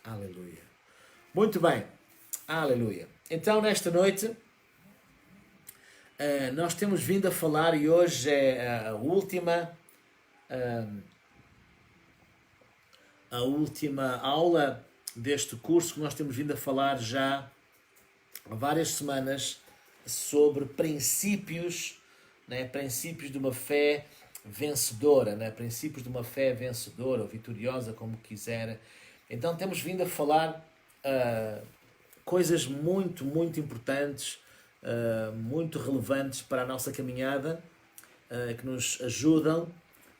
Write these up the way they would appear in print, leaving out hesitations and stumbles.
Aleluia. Muito bem. Aleluia. Então, nesta noite, nós temos vindo a falar, e hoje é a última aula deste curso, que nós temos vindo a falar já há várias semanas sobre princípios, né? Princípios de uma fé vencedora, né? Princípios de uma fé vencedora ou vitoriosa, como quiser. Então temos vindo a falar coisas muito, muito importantes, muito relevantes para a nossa caminhada, que nos ajudam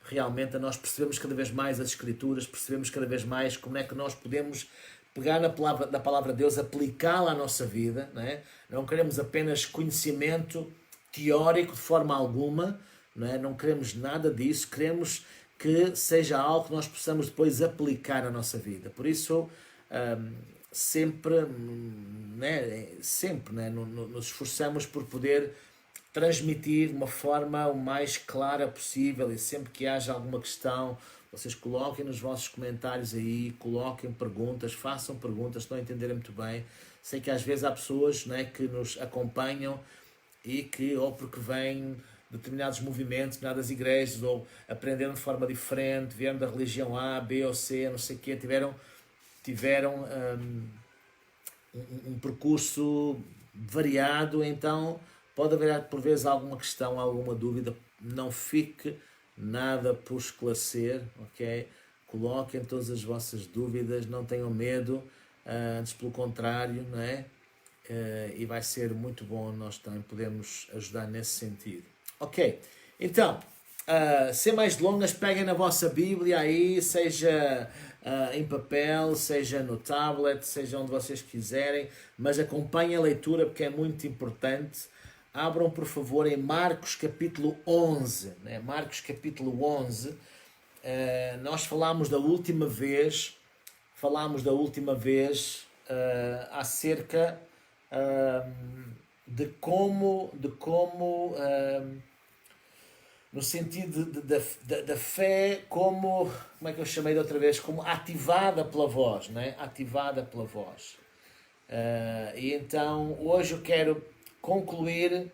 realmente a nós percebermos cada vez mais as Escrituras, percebemos cada vez mais como é que nós podemos pegar na palavra de Deus, aplicá-la à nossa vida. Não é? Não queremos apenas conhecimento teórico de forma alguma, não é? Não queremos nada disso, queremos que seja algo que nós possamos depois aplicar à nossa vida. Por isso, sempre, né, nos esforçamos por poder transmitir de uma forma o mais clara possível, e sempre que haja alguma questão, vocês coloquem nos vossos comentários aí, coloquem perguntas, façam perguntas, estão a entender muito bem. Sei que às vezes há pessoas, né, que nos acompanham e que, ou porque vêm de determinados movimentos, determinadas igrejas, ou aprenderam de forma diferente, vieram da religião A, B ou C, não sei o quê, tiveram um percurso variado, então pode haver por vezes alguma questão, alguma dúvida, não fique nada por esclarecer, ok? Coloquem todas as vossas dúvidas, não tenham medo, antes pelo contrário, não é? E vai ser muito bom nós também podemos ajudar nesse sentido. Ok, então, sem mais delongas, peguem na vossa Bíblia aí, seja em papel, seja no tablet, seja onde vocês quiserem, mas acompanhem a leitura porque é muito importante. Abram, por favor, em Marcos capítulo 11. Né? Marcos capítulo 11. Nós falámos da última vez acerca de como no sentido da fé, como é que eu chamei da outra vez? Como ativada pela voz, né? Ativada pela voz. E então, hoje eu quero concluir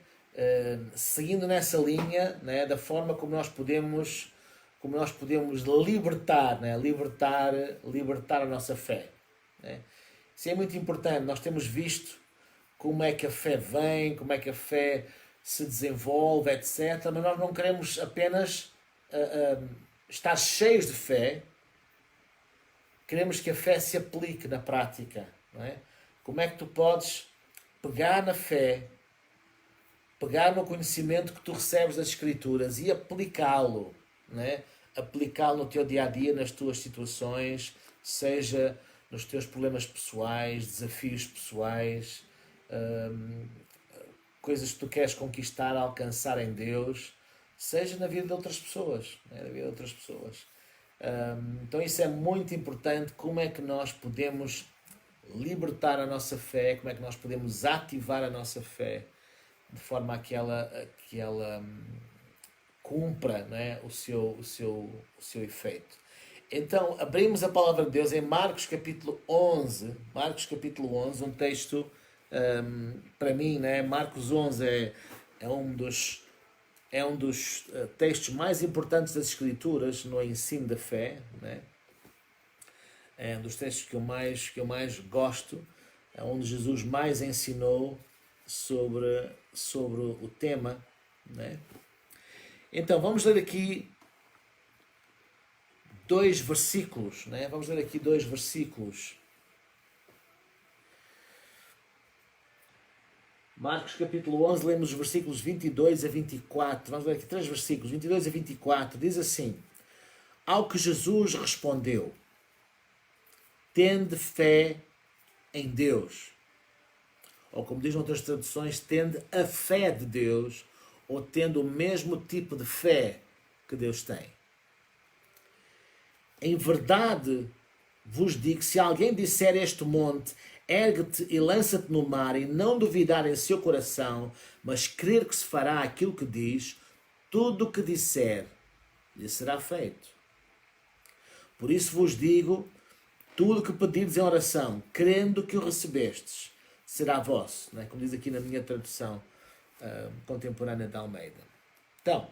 seguindo nessa linha, né, da forma como nós podemos libertar, né, libertar a nossa fé. Né? Isso é muito importante. Nós temos visto como é que a fé vem, como é que a fé se desenvolve, etc. Mas nós não queremos apenas estar cheios de fé, queremos que a fé se aplique na prática. Não é? Como é que tu podes pegar na fé, pegar no conhecimento que tu recebes das Escrituras e aplicá-lo, né? Aplicá-lo no teu dia-a-dia, nas tuas situações, seja nos teus problemas pessoais, desafios pessoais, coisas que tu queres conquistar, alcançar em Deus, seja na vida de outras pessoas, né? Na vida de outras pessoas. Então isso é muito importante, como é que nós podemos libertar a nossa fé, como é que nós podemos ativar a nossa fé de forma a que ela cumpra, né, o seu efeito. Então, abrimos a palavra de Deus em Marcos capítulo 11. Marcos capítulo 11, um texto, para mim, né, Marcos 11 é um dos textos mais importantes das Escrituras no ensino da fé, né? É um dos textos que eu mais gosto, é onde Jesus mais ensinou sobre o tema, né? Então, vamos ler aqui dois versículos, né? Vamos ler aqui dois versículos. Marcos capítulo 11, lemos os versículos 22 a 24. Vamos ler aqui três versículos, 22 a 24. Diz assim: Ao que Jesus respondeu: Tende fé em Deus. Ou como dizem outras traduções, tende a fé de Deus, ou tendo o mesmo tipo de fé que Deus tem. Em verdade vos digo, se alguém disser a este monte, ergue-te e lança-te no mar, e não duvidar em seu coração, mas crer que se fará aquilo que diz, tudo o que disser lhe será feito. Por isso vos digo, tudo que pedirdes em oração, crendo que o recebestes, será vosso, não é? Como diz aqui na minha tradução contemporânea da Almeida. Então,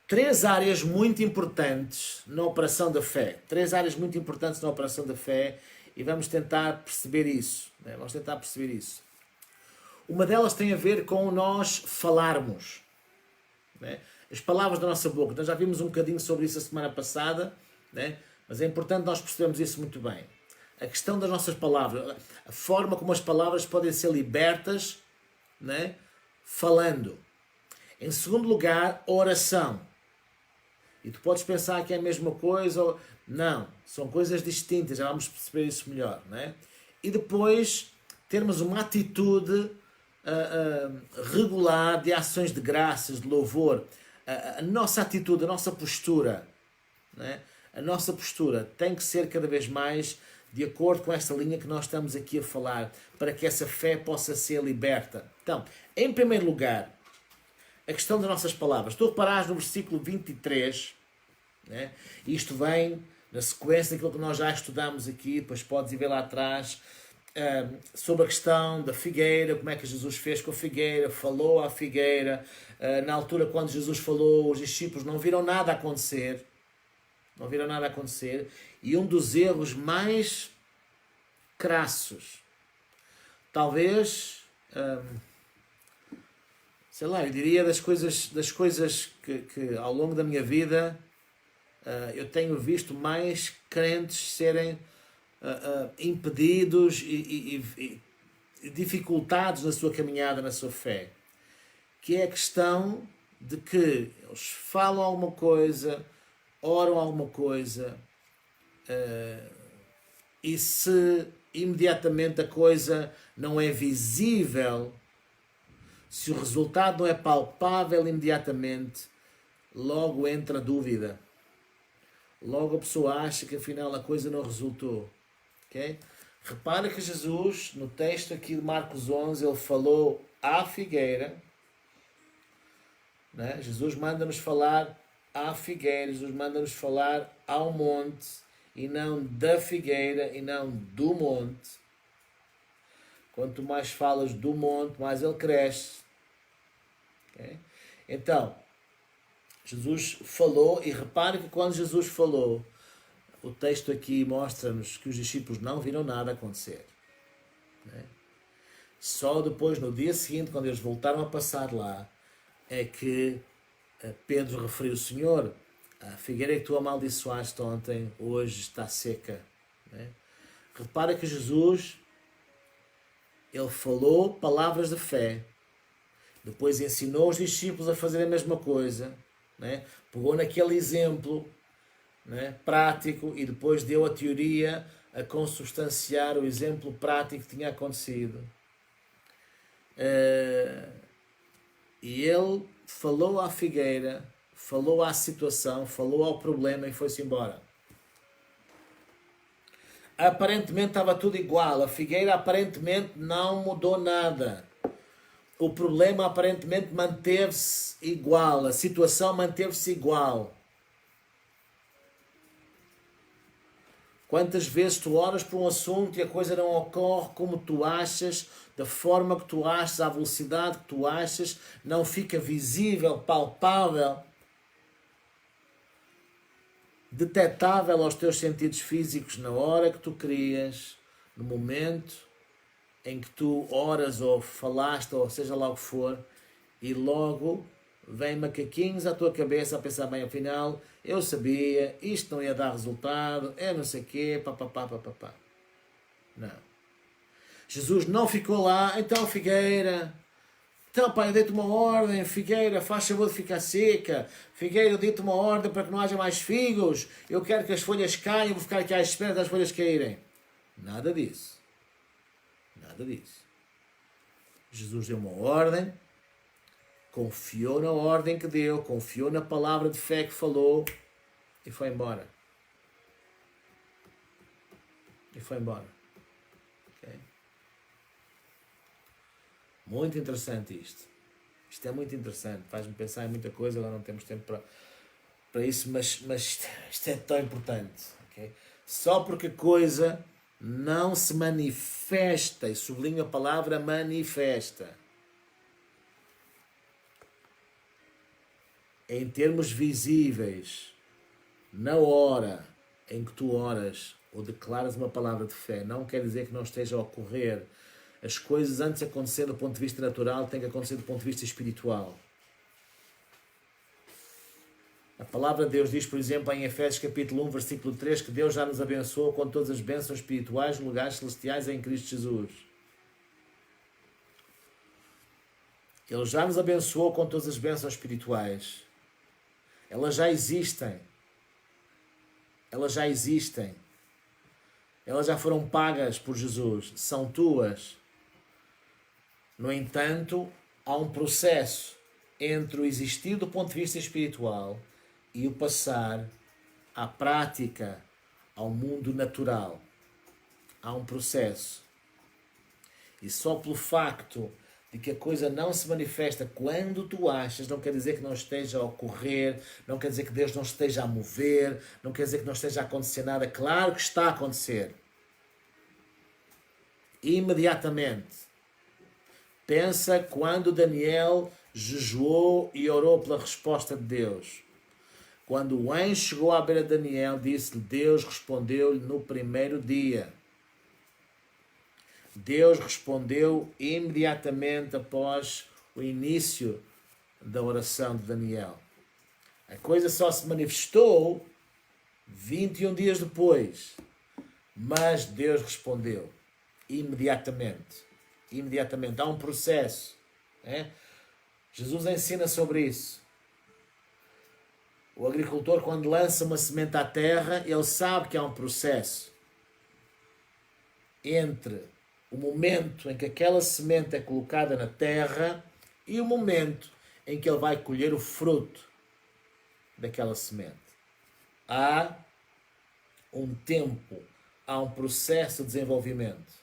três áreas muito importantes na operação da fé. Três áreas muito importantes na operação da fé, e vamos tentar perceber isso. Né? Vamos tentar perceber isso. Uma delas tem a ver com nós falarmos. Né? As palavras da nossa boca. Nós já vimos um bocadinho sobre isso a semana passada, né? Mas é importante nós percebermos isso muito bem. A questão das nossas palavras, a forma como as palavras podem ser libertas, né? Falando. Em segundo lugar, oração. E tu podes pensar que é a mesma coisa, ou... não, são coisas distintas, já vamos perceber isso melhor, né? E depois termos uma atitude regular de ações de graças, de louvor. A nossa atitude, a nossa postura, né? A nossa postura tem que ser cada vez mais de acordo com esta linha que nós estamos aqui a falar, para que essa fé possa ser liberta. Então, em primeiro lugar, a questão das nossas palavras. Tu reparares no versículo 23, né? Isto vem na sequência daquilo que nós já estudamos aqui, depois podes ir ver lá atrás, sobre a questão da figueira, como é que Jesus fez com a figueira, falou à figueira. Na altura quando Jesus falou, os discípulos não viram nada acontecer. Não viram nada acontecer. E um dos erros mais crassos, talvez, sei lá, eu diria das coisas que ao longo da minha vida eu tenho visto mais crentes serem impedidos e dificultados na sua caminhada, na sua fé, que é a questão de que eles falam alguma coisa, oram alguma coisa, e se imediatamente a coisa não é visível, se o resultado não é palpável imediatamente, logo entra a dúvida. Logo a pessoa acha que afinal a coisa não resultou. Okay? Repara que Jesus, no texto aqui de Marcos 11, ele falou à figueira. Né? Jesus manda-nos falar à figueira, Jesus manda-nos falar ao monte, e não da figueira, e não do monte. Quanto mais falas do monte, mais ele cresce. Okay? Então, Jesus falou, e repare que quando Jesus falou, o texto aqui mostra-nos que os discípulos não viram nada acontecer. Né? Só depois, no dia seguinte, quando eles voltaram a passar lá, é que Pedro referiu: Senhor, a figueira que tu amaldiçoaste ontem, hoje está seca. Né? Repara que Jesus, ele falou palavras de fé, depois ensinou os discípulos a fazer a mesma coisa, né? Pegou naquele exemplo, né, prático, e depois deu a teoria a consubstanciar o exemplo prático que tinha acontecido. E ele falou à figueira, falou à situação, falou ao problema e foi-se embora. Aparentemente estava tudo igual, a figueira aparentemente não mudou nada. O problema aparentemente manteve-se igual, a situação manteve-se igual. Quantas vezes tu oras por um assunto e a coisa não ocorre como tu achas, da forma que tu achas, à velocidade que tu achas, não fica visível, palpável, detetável aos teus sentidos físicos na hora que tu querias, no momento em que tu oras ou falaste, ou seja lá o que for, e logo vem macaquinhos à tua cabeça a pensar: bem, afinal, eu sabia, isto não ia dar resultado, é não sei o quê, papapá. Não. Jesus não ficou lá. Então, figueira, então, pai, eu dei-te uma ordem, figueira, faz favor de ficar seca. Figueira, eu dei-te uma ordem para que não haja mais figos. Eu quero que as folhas caiam, vou ficar aqui à espera das folhas caírem. Nada disso. Nada disso. Jesus deu uma ordem, confiou na ordem que deu, confiou na palavra de fé que falou e foi embora. E foi embora. Okay? Muito interessante isto. Isto é muito interessante. Faz-me pensar em muita coisa, agora não temos tempo para isso, mas isto é tão importante. Okay? Só porque a coisa não se manifesta, e sublinho a palavra manifesta, em termos visíveis, na hora em que tu oras ou declaras uma palavra de fé, não quer dizer que não esteja a ocorrer. As coisas, antes de acontecer do ponto de vista natural, têm que acontecer do ponto de vista espiritual. A palavra de Deus diz, por exemplo, em Efésios capítulo 1, versículo 3, que Deus já nos abençoou com todas as bênçãos espirituais nos lugares celestiais em Cristo Jesus. Ele já nos abençoou com todas as bênçãos espirituais. Elas já existem. Elas já existem. Elas já foram pagas por Jesus. São tuas. No entanto, há um processo entre o existir do ponto de vista espiritual e o passar à prática, ao mundo natural. Há um processo. E só pelo facto de que a coisa não se manifesta quando tu achas, não quer dizer que não esteja a ocorrer, não quer dizer que Deus não esteja a mover, não quer dizer que não esteja a acontecer nada. Claro que está a acontecer. Imediatamente. Pensa quando Daniel jejuou e orou pela resposta de Deus. Quando o anjo chegou à beira de Daniel, disse-lhe, Deus respondeu-lhe no primeiro dia. Deus respondeu imediatamente após o início da oração de Daniel. A coisa só se manifestou 21 dias depois, mas Deus respondeu imediatamente. Imediatamente. Há um processo. Jesus ensina sobre isso. O agricultor, quando lança uma semente à terra, ele sabe que há um processo entre o momento em que aquela semente é colocada na terra e o momento em que ele vai colher o fruto daquela semente. Há um tempo, há um processo de desenvolvimento.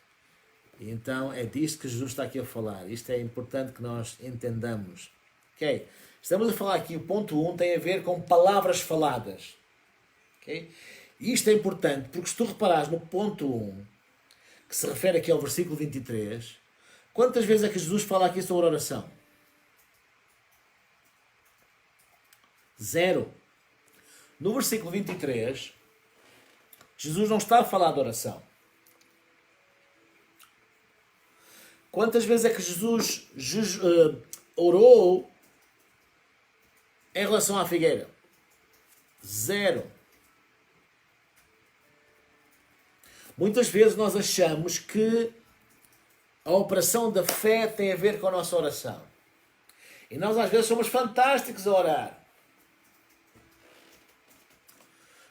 E então é disto que Jesus está aqui a falar. Isto é importante que nós entendamos. Ok? Estamos a falar aqui, o ponto 1 tem a ver com palavras faladas. Ok? E isto é importante porque se tu reparares no ponto 1, que se refere aqui ao versículo 23, quantas vezes é que Jesus fala aqui sobre oração? 0. No versículo 23, Jesus não está a falar de oração. Quantas vezes é que Jesus orou em relação à figueira? 0. Muitas vezes nós achamos que a operação da fé tem a ver com a nossa oração. E nós às vezes somos fantásticos a orar.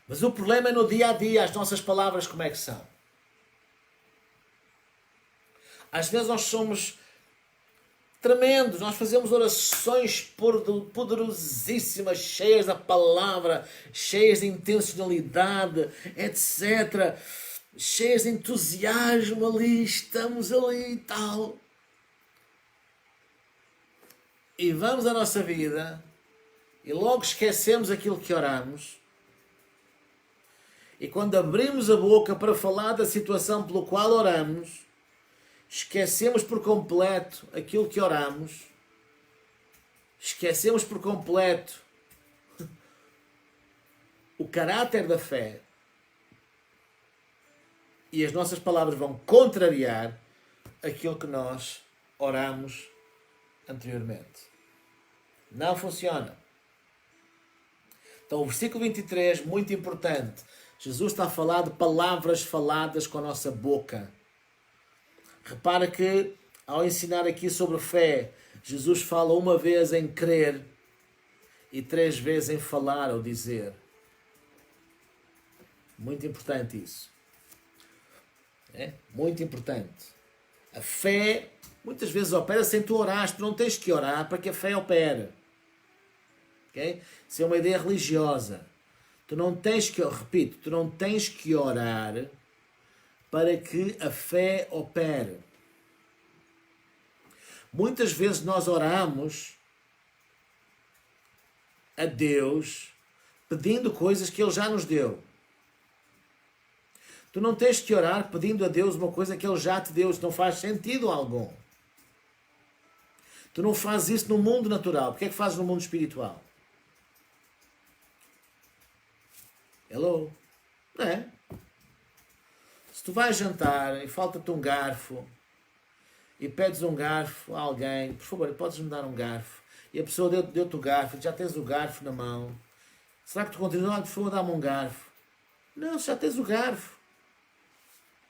Mas o problema é no dia a dia, as nossas palavras como é que são. Às vezes nós somos tremendos, nós fazemos orações poderosíssimas, cheias da palavra, cheias de intencionalidade, etc. Cheias de entusiasmo ali, estamos ali e tal. E vamos à nossa vida e logo esquecemos aquilo que oramos. E quando abrimos a boca para falar da situação pelo qual oramos, esquecemos por completo aquilo que oramos. Esquecemos por completo o caráter da fé. E as nossas palavras vão contrariar aquilo que nós oramos anteriormente. Não funciona. Então o versículo 23, muito importante. Jesus está a falar de palavras faladas com a nossa boca. Repara que, ao ensinar aqui sobre fé, Jesus fala uma vez em crer e 3 vezes em falar ou dizer. Muito importante isso. Muito importante. A fé, muitas vezes opera sem tu orares. Tu não tens que orar para que a fé opere. Okay? Isso é uma ideia religiosa. Tu não tens que, repito, tu não tens que orar para que a fé opere. Muitas vezes nós oramos a Deus pedindo coisas que Ele já nos deu. Tu não tens que orar pedindo a Deus uma coisa que Ele já te deu. Isso não faz sentido algum. Tu não fazes isso no mundo natural. Porque é que fazes no mundo espiritual? Hello? Não é? Se tu vais jantar e falta-te um garfo e pedes um garfo a alguém, por favor, podes-me dar um garfo, e a pessoa deu-te o garfo, já tens o garfo na mão, será que tu continuas? Por favor, dá-me um garfo. Não, já tens o garfo.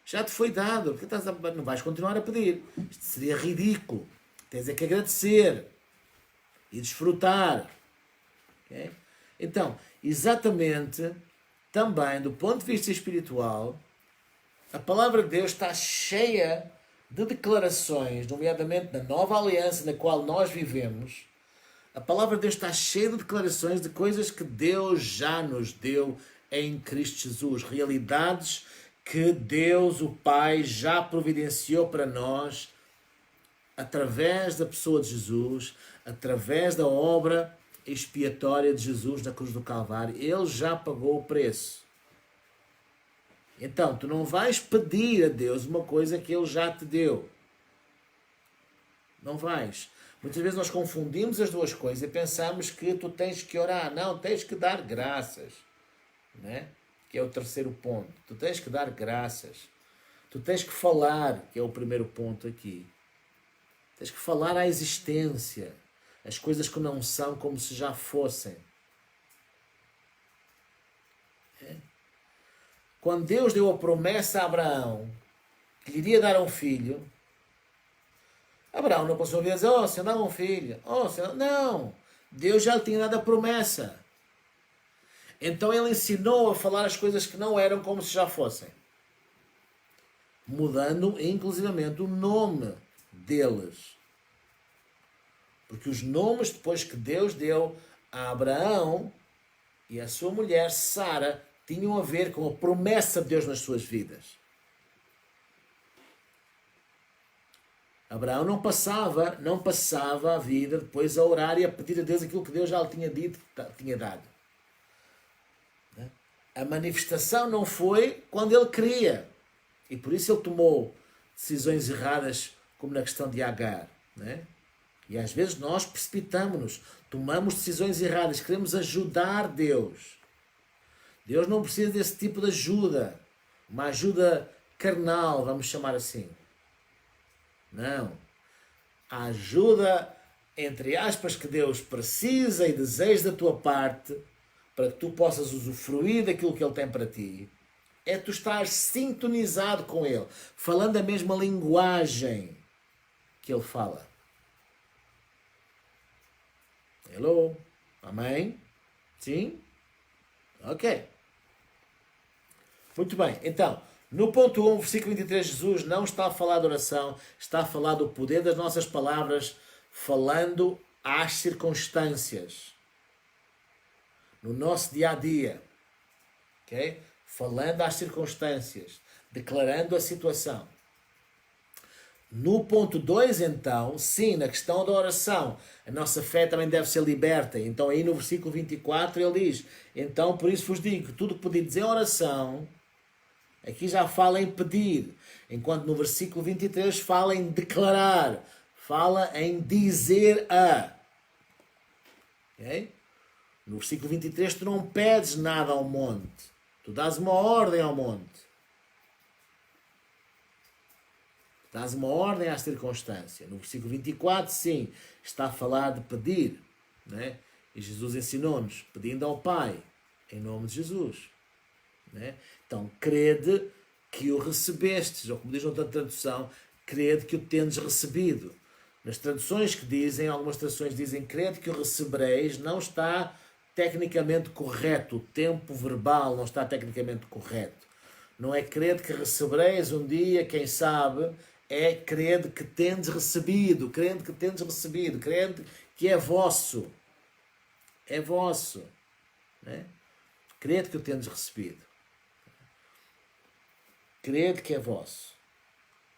Já te foi dado. Porque não vais continuar a pedir. Isto seria ridículo. Tens é que agradecer e desfrutar. Okay? Então, exatamente, também do ponto de vista espiritual, a palavra de Deus está cheia de declarações, nomeadamente na nova aliança na qual nós vivemos. A palavra de Deus está cheia de declarações de coisas que Deus já nos deu em Cristo Jesus. Realidades que Deus, o Pai, já providenciou para nós através da pessoa de Jesus, através da obra expiatória de Jesus na cruz do Calvário. Ele já pagou o preço. Então, tu não vais pedir a Deus uma coisa que Ele já te deu. Não vais. Muitas vezes nós confundimos as duas coisas e pensamos que tu tens que orar. Não, tens que dar graças. Né? Que é o terceiro ponto. Tu tens que dar graças. Tu tens que falar, que é o primeiro ponto aqui. Tens que falar à existência. As coisas que não são como se já fossem. É? Quando Deus deu a promessa a Abraão que lhe iria dar um filho, Abraão não passou a dizer, oh, Senhor, dá um filho. Oh, Senhor, não. Deus já lhe tinha dado a promessa. Então ele ensinou a falar as coisas que não eram como se já fossem. Mudando, inclusivamente, o nome deles. Porque os nomes depois que Deus deu a Abraão e a sua mulher, Sara, tinham a ver com a promessa de Deus nas suas vidas. Abraão não passava a vida depois a orar e a pedir a Deus aquilo que Deus já lhe tinha dito, tinha dado. A manifestação não foi quando ele queria. E por isso ele tomou decisões erradas, como na questão de Agar. Né? E às vezes nós precipitamos-nos, tomamos decisões erradas, queremos ajudar Deus. Deus não precisa desse tipo de ajuda. Uma ajuda carnal, vamos chamar assim. Não. A ajuda, entre aspas, que Deus precisa e deseja da tua parte, para que tu possas usufruir daquilo que Ele tem para ti, é tu estar sintonizado com Ele, falando a mesma linguagem que Ele fala. Hello? Amém? Sim? Ok. Muito bem. Então, no ponto 1, versículo 23, Jesus não está a falar de oração, está a falar do poder das nossas palavras, falando às circunstâncias. No nosso dia a dia. Ok? Falando às circunstâncias. Declarando a situação. No ponto 2, então, sim, na questão da oração, a nossa fé também deve ser liberta. Então, aí no versículo 24, ele diz: então, por isso vos digo, tudo que pedides em oração, aqui já fala em pedir, enquanto no versículo 23 fala em declarar, fala em dizer a. Ok? No versículo 23, tu não pedes nada ao monte, tu dás uma ordem ao monte. Dás uma ordem à circunstância. No versículo 24, sim, está a falar de pedir. Né? E Jesus ensinou-nos, pedindo ao Pai, em nome de Jesus. Né? Então, crede que o recebestes, ou como diz outra tradução, crede que o tendes recebido. Nas traduções que dizem, algumas traduções dizem, crede que o recebereis, não está tecnicamente correto. O tempo verbal não está tecnicamente correto. Não é crede que recebereis um dia, quem sabe, é crede que tendes recebido, crede que tendes recebido, crede que é vosso. É vosso. Né? Crede que o tendes recebido. Crede que é vosso.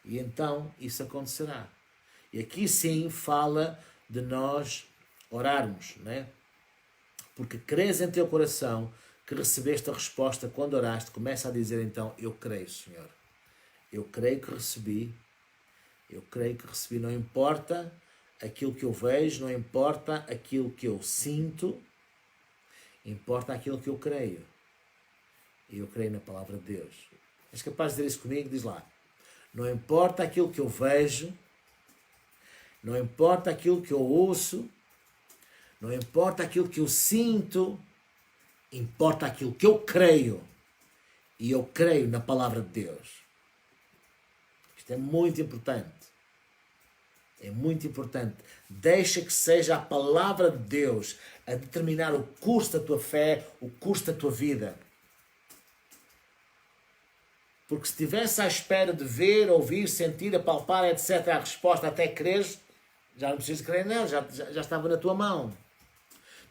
E então isso acontecerá. E aqui sim fala de nós orarmos, né? Porque crês em teu coração que recebeste a resposta quando oraste, começa a dizer então, eu creio, Senhor. Eu creio que recebi. Eu creio que recebi. Não importa aquilo que eu vejo, não importa aquilo que eu sinto, importa aquilo que eu creio. E eu creio na palavra de Deus. És capaz de dizer isso comigo? Diz lá. Não importa aquilo que eu vejo, não importa aquilo que eu ouço, não importa aquilo que eu sinto, importa aquilo que eu creio. E eu creio na palavra de Deus. Isto é muito importante. É muito importante. Deixa que seja a palavra de Deus a determinar o curso da tua fé, o curso da tua vida. Porque se estivesse à espera de ver, ouvir, sentir, apalpar, etc., a resposta até creres, já não precisas crer nela, já estava na tua mão.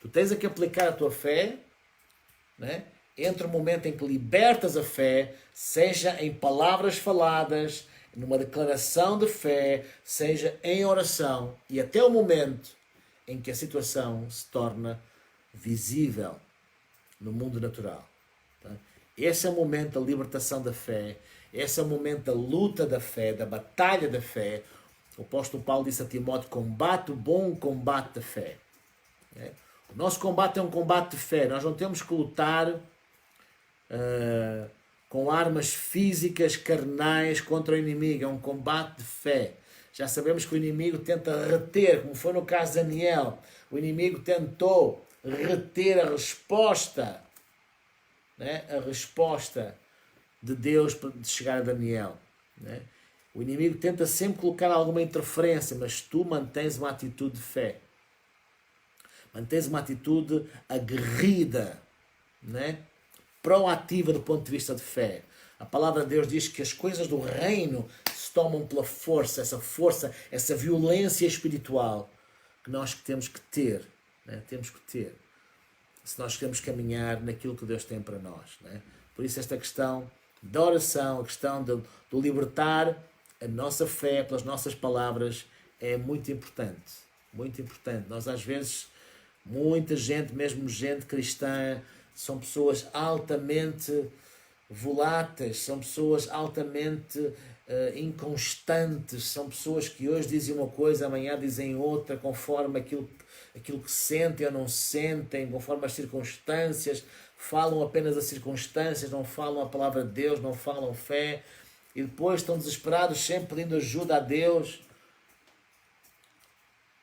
Tu tens a que aplicar a tua fé, né? Entre o momento em que libertas a fé, seja em palavras faladas, numa declaração de fé, seja em oração, e até o momento em que a situação se torna visível no mundo natural. Tá? Esse é o momento da libertação da fé, esse é o momento da luta da fé, da batalha da fé. O apóstolo Paulo disse a Timóteo, combate o bom combate da fé. O nosso combate é um combate de fé, nós não temos que lutar com armas físicas, carnais, contra o inimigo. É um combate de fé. Já sabemos que o inimigo tenta reter, como foi no caso de Daniel. O inimigo tentou reter a resposta, né? A resposta de Deus de chegar a Daniel. Né? O inimigo tenta sempre colocar alguma interferência, mas tu mantens uma atitude de fé. Mantens uma atitude aguerrida, né? Proativa do ponto de vista de fé. A palavra de Deus diz que as coisas do reino se tomam pela força, essa violência espiritual que nós temos que ter, né? Temos que ter, se nós queremos caminhar naquilo que Deus tem para nós, né? Por isso esta questão da oração, a questão do libertar a nossa fé pelas nossas palavras é muito importante, muito importante. Nós às vezes, muita gente, mesmo gente cristã, são pessoas altamente voláteis, são pessoas altamente inconstantes, são pessoas que hoje dizem uma coisa, amanhã dizem outra, conforme aquilo que sentem ou não sentem, conforme as circunstâncias, falam apenas as circunstâncias, não falam a palavra de Deus, não falam fé, e depois estão desesperados, sempre pedindo ajuda a Deus.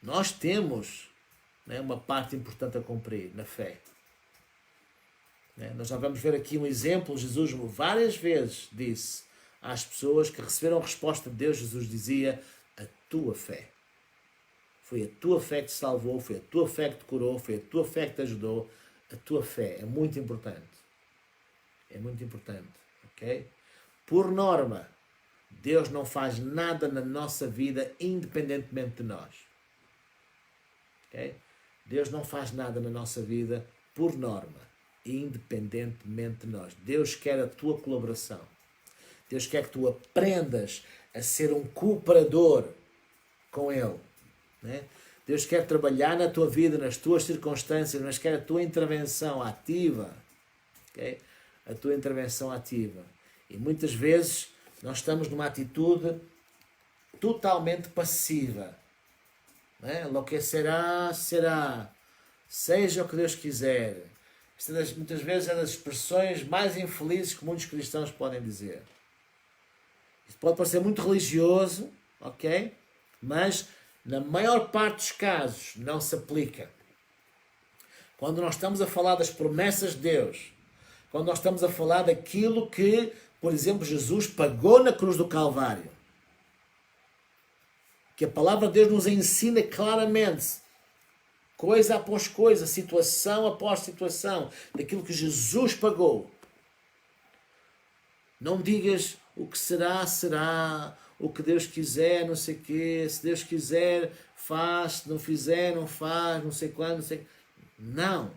Nós temos, né, uma parte importante a cumprir na fé. Nós já vamos ver aqui um exemplo. Jesus várias vezes disse às pessoas que receberam a resposta de Deus, Jesus dizia, a tua fé. Foi a tua fé que te salvou, foi a tua fé que te curou, foi a tua fé que te ajudou. A tua fé é muito importante. É muito importante. Ok? Por norma, Deus não faz nada na nossa vida independentemente de nós. Ok? Deus não faz nada na nossa vida por norma, independentemente de nós. Deus quer a tua colaboração. Deus quer que tu aprendas a ser um cooperador com Ele. Né? Deus quer trabalhar na tua vida, nas tuas circunstâncias, mas quer a tua intervenção ativa. Okay? A tua intervenção ativa. E muitas vezes nós estamos numa atitude totalmente passiva. Né? Lo que será, será. Seja o que Deus quiser. Muitas vezes é das expressões mais infelizes que muitos cristãos podem dizer. Isto pode parecer muito religioso, ok? Mas na maior parte dos casos não se aplica. Quando nós estamos a falar das promessas de Deus, quando nós estamos a falar daquilo que, por exemplo, Jesus pagou na cruz do Calvário, que a palavra de Deus nos ensina claramente, coisa após coisa, situação após situação, daquilo que Jesus pagou. Não digas o que será, será, o que Deus quiser, não sei o quê, se Deus quiser, faz, se não fizer, não faz, não sei quando, não sei... Não.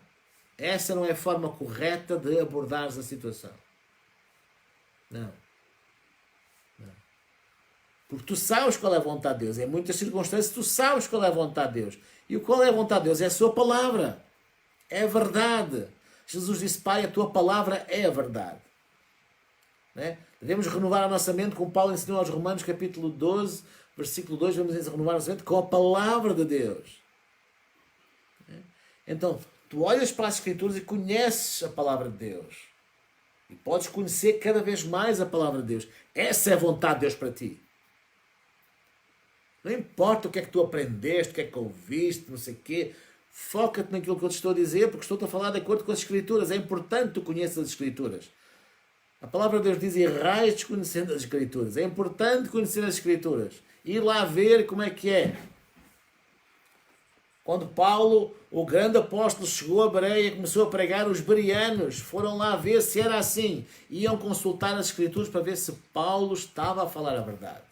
Essa não é a forma correta de abordares a situação. Não. Porque tu sabes qual é a vontade de Deus. Em muitas circunstâncias tu sabes qual é a vontade de Deus. E qual é a vontade de Deus? É a sua palavra. É a verdade. Jesus disse, Pai, a tua palavra é a verdade. Né? Devemos renovar a nossa mente, como Paulo ensinou aos Romanos, capítulo 12, versículo 2, vamos renovar a nossa mente com a palavra de Deus. Então, tu olhas para as Escrituras e conheces a palavra de Deus. E podes conhecer cada vez mais a palavra de Deus. Essa é a vontade de Deus para ti. Não importa o que é que tu aprendeste, o que é que ouviste, não sei o quê. Foca-te naquilo que eu te estou a dizer, porque estou-te a falar de acordo com as Escrituras. É importante que tu conheças as Escrituras. A palavra de Deus diz, errais desconhecendo as Escrituras. É importante conhecer as Escrituras. Ir lá ver como é que é. Quando Paulo, o grande apóstolo, chegou a Bereia e começou a pregar, os bereanos foram lá ver se era assim. Iam consultar as Escrituras para ver se Paulo estava a falar a verdade.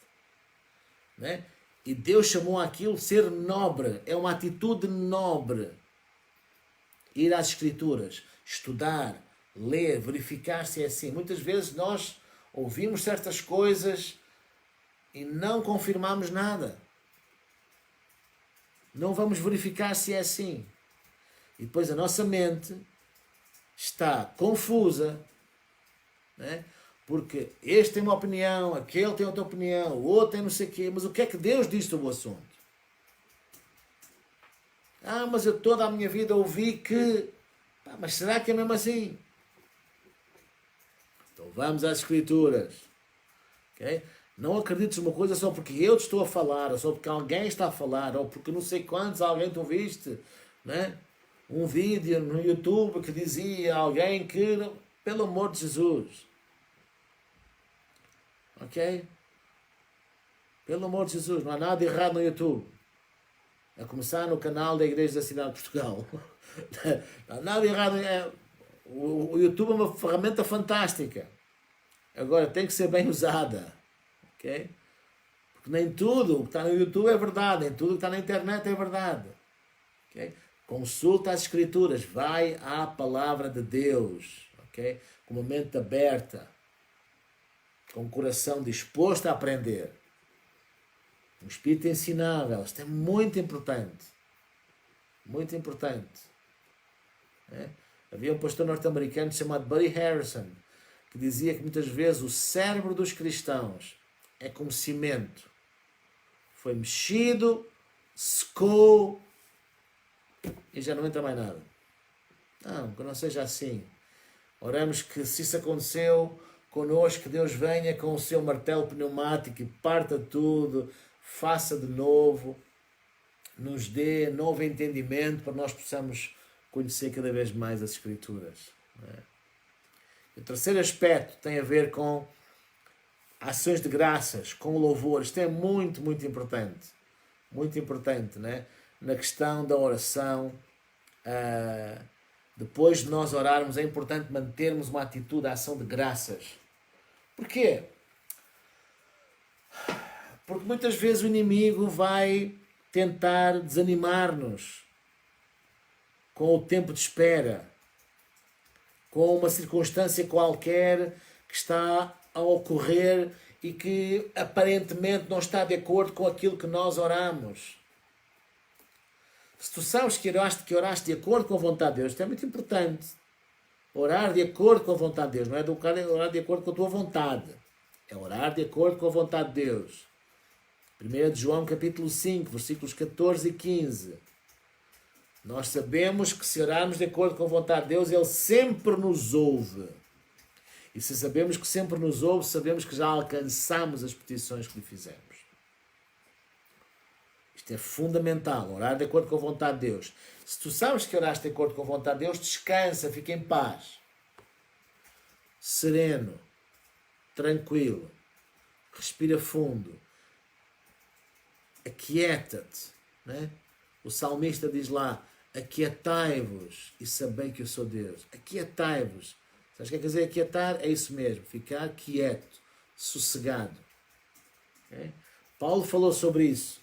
Né? E Deus chamou aquilo de ser nobre. É uma atitude nobre. Ir às Escrituras, estudar, ler, verificar se é assim. Muitas vezes nós ouvimos certas coisas e não confirmamos nada. Não vamos verificar se é assim. E depois a nossa mente está confusa, né? Porque este tem uma opinião, aquele tem outra opinião, o outro tem não sei o quê. Mas o que é que Deus diz sobre o assunto? Mas eu toda a minha vida ouvi que... mas será que é mesmo assim? Então vamos às Escrituras. Okay? Não acredites numa coisa só porque eu te estou a falar, ou só porque alguém está a falar, ou porque não sei quantos alguém tu ouviste, né? Um vídeo no YouTube que dizia alguém que, pelo amor de Jesus, ok? Pelo amor de Jesus, não há nada errado no YouTube. A começar no canal da Igreja da Cidade de Portugal. Não há nada errado. O YouTube é uma ferramenta fantástica. Agora tem que ser bem usada. Okay? Porque nem tudo o que está no YouTube é verdade, nem tudo o que está na internet é verdade. Okay? Consulta as Escrituras, vai à palavra de Deus, okay? Com uma mente aberta, com o coração disposto a aprender, um espírito ensinável. Isto é muito importante, muito importante. Havia um pastor norte-americano chamado Buddy Harrison, que dizia que muitas vezes o cérebro dos cristãos é como cimento. Foi mexido, secou e já não entra mais nada. Não, que não seja assim. Oramos que se isso aconteceu connosco, que Deus venha com o seu martelo pneumático e parta tudo, faça de novo, nos dê novo entendimento para nós possamos conhecer cada vez mais as Escrituras. Não é? O terceiro aspecto tem a ver com ações de graças, com louvor. Isto é muito, muito importante. Muito importante, né? Na questão da oração. Depois de nós orarmos, é importante mantermos uma atitude de ação de graças. Porquê? Porque muitas vezes o inimigo vai tentar desanimar-nos com o tempo de espera, com uma circunstância qualquer que está a ocorrer e que aparentemente não está de acordo com aquilo que nós oramos. Se tu sabes que oraste de acordo com a vontade de Deus, isto é muito importante. Orar de acordo com a vontade de Deus, não é orar de acordo com a tua vontade. É orar de acordo com a vontade de Deus. 1 João capítulo 5, versículos 14 e 15. Nós sabemos que se orarmos de acordo com a vontade de Deus, Ele sempre nos ouve. E se sabemos que sempre nos ouve, sabemos que já alcançamos as petições que lhe fizemos. Isto é fundamental, orar de acordo com a vontade de Deus. Se tu sabes que oraste de acordo com a vontade de Deus, descansa, fica em paz. Sereno, tranquilo, respira fundo, aquieta-te. Né? O salmista diz lá, aquietai-vos e sabei que eu sou Deus. Aquietai-vos. Sabes o que quer dizer aquietar? É isso mesmo, ficar quieto, sossegado. Okay? Paulo falou sobre isso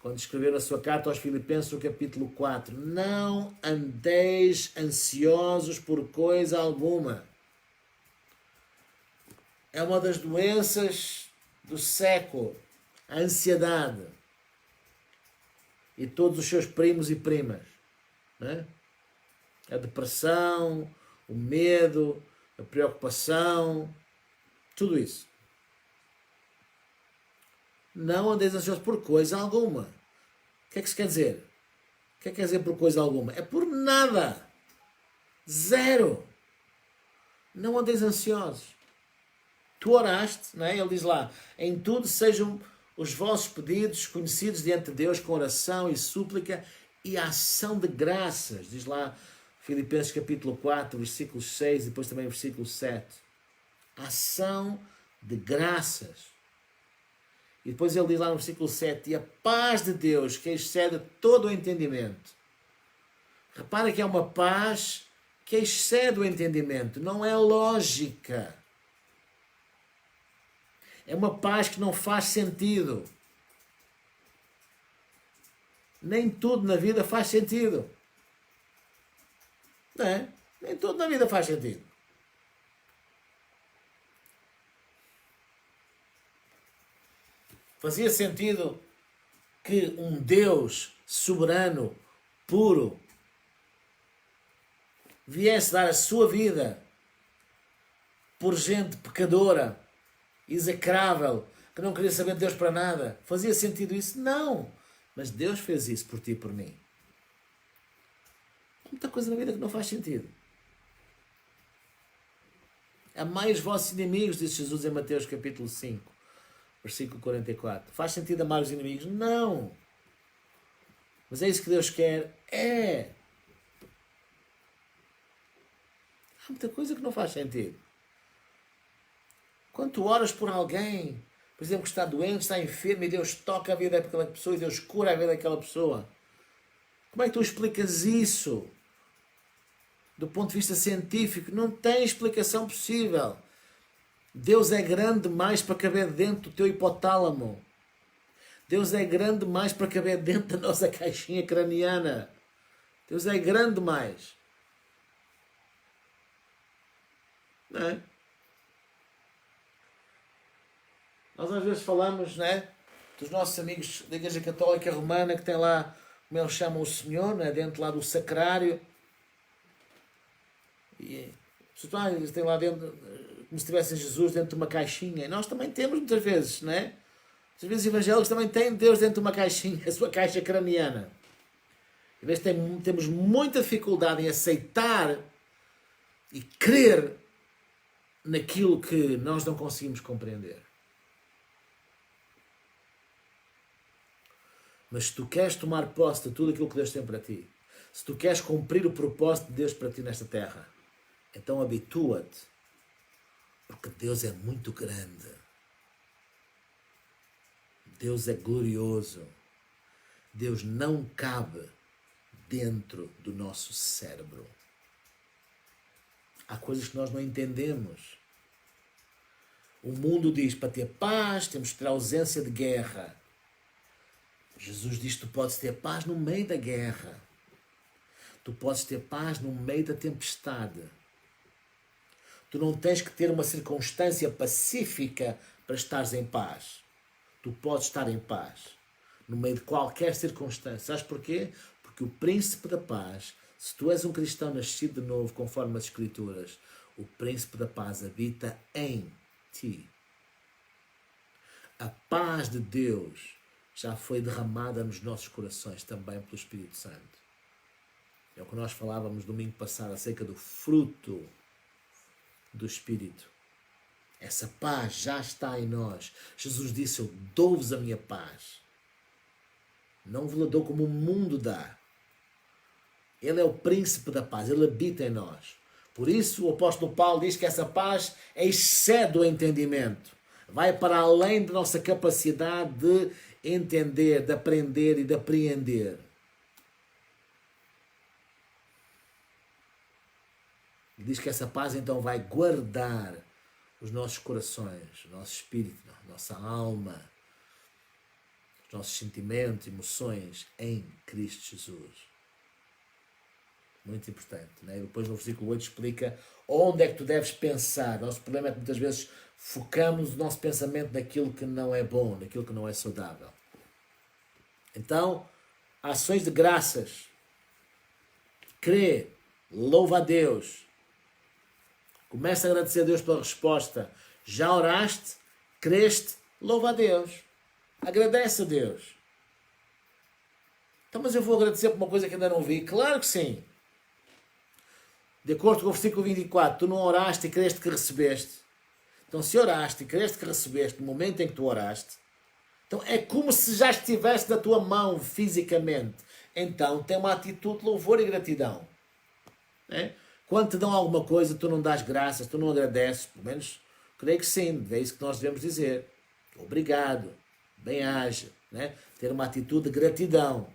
quando escreveu a sua carta aos Filipenses, no capítulo 4. Não andeis ansiosos por coisa alguma. É uma das doenças do século, a ansiedade. E todos os seus primos e primas. Né? a depressão, o medo, a preocupação, tudo isso. Não andeis ansiosos por coisa alguma. O que é que isso quer dizer? O que é que quer dizer por coisa alguma? É por nada. Zero. Não andeis ansiosos. Tu oraste, não é? Ele diz lá, em tudo sejam os vossos pedidos conhecidos diante de Deus com oração e súplica e ação de graças. Diz lá Filipenses capítulo 4, versículo 6 e depois também versículo 7. Ação de graças. E depois ele diz lá no versículo 7, e a paz de Deus que excede todo o entendimento. Repara que é uma paz que excede o entendimento, não é lógica. É uma paz que não faz sentido. Nem tudo na vida faz sentido. Não é? Nem tudo na vida faz sentido. Fazia sentido que um Deus soberano, puro, viesse dar a sua vida por gente pecadora, execrável, que não queria saber de Deus para nada. Fazia sentido isso? Não. Mas Deus fez isso por ti e por mim. Há muita coisa na vida que não faz sentido. Amai os vossos inimigos, disse Jesus em Mateus capítulo 5, versículo 44. Faz sentido amar os inimigos? Não. Mas é isso que Deus quer? É. Há muita coisa que não faz sentido. Quando tu oras por alguém, por exemplo, que está doente, está enfermo, e Deus toca a vida daquela pessoa, e Deus cura a vida daquela pessoa, como é que tu explicas isso? Do ponto de vista científico, não tem explicação possível. Deus é grande demais para caber dentro do teu hipotálamo. Deus é grande demais para caber dentro da nossa caixinha craniana. Deus é grande demais. Não é? Nós às vezes falamos, não é, dos nossos amigos da Igreja Católica Romana, que tem lá, como eles chamam o Senhor, não é, dentro lá do sacrário. E eles têm lá dentro, como se tivessem Jesus dentro de uma caixinha. E nós também temos muitas vezes, não é? Às vezes evangélicos também têm Deus dentro de uma caixinha, a sua caixa craniana. Às vezes temos muita dificuldade em aceitar e crer naquilo que nós não conseguimos compreender. Mas se tu queres tomar posse de tudo aquilo que Deus tem para ti, se tu queres cumprir o propósito de Deus para ti nesta terra, então habitua-te, porque Deus é muito grande. Deus é glorioso. Deus não cabe dentro do nosso cérebro. Há coisas que nós não entendemos. O mundo diz, para ter paz, temos que ter ausência de guerra. Jesus diz que tu podes ter paz no meio da guerra. Tu podes ter paz no meio da tempestade. Tu não tens que ter uma circunstância pacífica para estares em paz. Tu podes estar em paz no meio de qualquer circunstância. Sabes porquê? Porque o príncipe da paz, se tu és um cristão nascido de novo, conforme as Escrituras, o príncipe da paz habita em ti. A paz de Deus já foi derramada nos nossos corações também pelo Espírito Santo. É o que nós falávamos domingo passado acerca do fruto do Espírito. Essa paz já está em nós. Jesus disse, eu dou-vos a minha paz. Não vos a dou como o mundo dá. Ele é o príncipe da paz, ele habita em nós. Por isso o apóstolo Paulo diz que essa paz excede o entendimento. Vai para além da nossa capacidade de entender, de aprender e de apreender. E diz que essa paz então vai guardar os nossos corações, o nosso espírito, a nossa alma, os nossos sentimentos, emoções em Cristo Jesus. Muito importante, né? E depois no versículo 8 explica onde é que tu deves pensar. Nosso problema é que muitas vezes focamos o nosso pensamento naquilo que não é bom, naquilo que não é saudável. Então, ações de graças. Crê louva a Deus. Começa a agradecer a Deus pela resposta. Já oraste? Creste? Louva a Deus. Agradece a Deus. Então, mas eu vou agradecer por uma coisa que ainda não vi. Claro que sim. De acordo com o versículo 24, tu não oraste e creste que recebeste. Então, se oraste e creste que recebeste no momento em que tu oraste, então é como se já estivesse na tua mão fisicamente. Então, tem uma atitude de louvor e gratidão. É? Quando te dão alguma coisa, tu não dás graças, tu não agradeces. Pelo menos, creio que sim. É isso que nós devemos dizer. Obrigado. Bem-aja. Né? Ter uma atitude de gratidão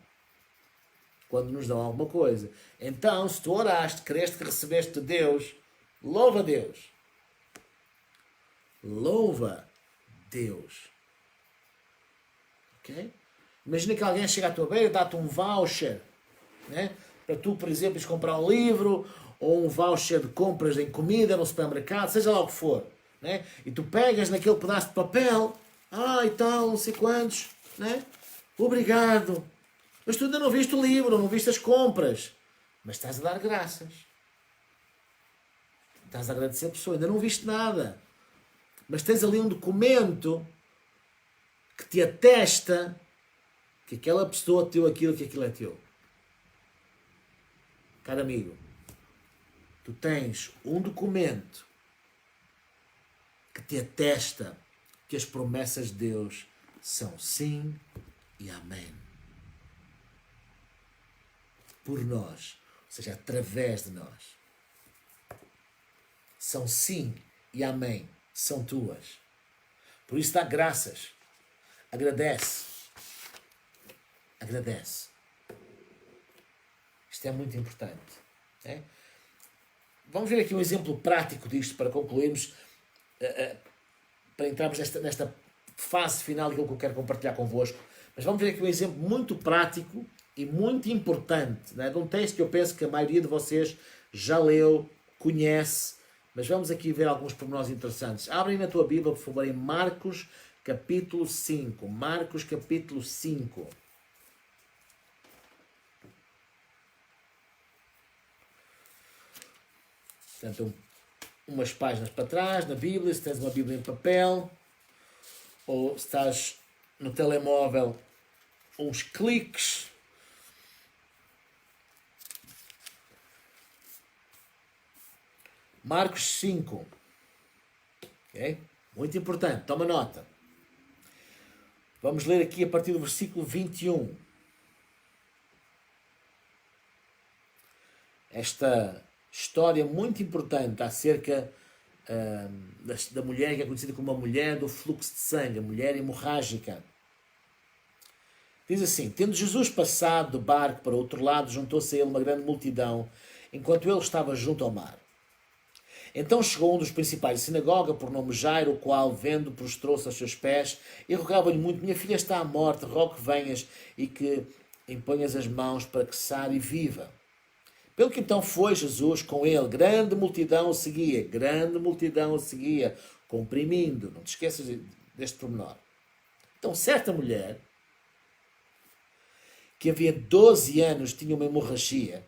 quando nos dão alguma coisa. Então, se tu oraste, creste que recebeste de Deus, louva a Deus. Louva Deus. Ok? Imagina que alguém chega à tua beira e dá-te um voucher, né? Para tu, por exemplo, ires comprar um livro ou um voucher de compras em comida no supermercado, seja lá o que for. Né? E tu pegas naquele pedaço de papel, e tal, não sei quantos, né? Obrigado. Mas tu ainda não viste o livro, não viste as compras. Mas estás a dar graças. Estás a agradecer a pessoa, ainda não viste nada. Mas tens ali um documento que te atesta que aquela pessoa deu aquilo, que aquilo é teu. Caro amigo, tu tens um documento que te atesta que as promessas de Deus são sim e amém. Por nós, ou seja, através de nós. São sim e amém. São tuas. Por isso dá graças. Agradece. Agradece. Isto é muito importante. É? Vamos ver aqui um exemplo prático disto para concluirmos, para entrarmos nesta fase final daquilo que eu quero compartilhar convosco. Mas vamos ver aqui um exemplo muito prático e muito importante, né? De um texto que eu penso que a maioria de vocês já leu, conhece, mas vamos aqui ver alguns pormenores interessantes. Abrem na tua Bíblia, por favor, em Marcos, capítulo 5. Marcos, capítulo 5. Portanto, umas páginas para trás, na Bíblia, se tens uma Bíblia em papel, ou se estás no telemóvel, uns cliques. Marcos 5. Okay? Muito importante, toma nota. Vamos ler aqui a partir do versículo 21. Esta história muito importante acerca da mulher que é conhecida como a mulher do fluxo de sangue, a mulher hemorrágica. Diz assim: tendo Jesus passado do barco para o outro lado, juntou-se a ele uma grande multidão, enquanto ele estava junto ao mar. Então chegou um dos principais da sinagoga, por nome Jairo, o qual, vendo, prostrou-se aos seus pés e rogava-lhe muito: minha filha está à morte, rogo que venhas e que imponhas as mãos para que sare e viva. Pelo que então foi Jesus com ele, grande multidão o seguia, comprimindo. Não te esqueças deste pormenor. Então certa mulher, que havia 12 anos tinha uma hemorragia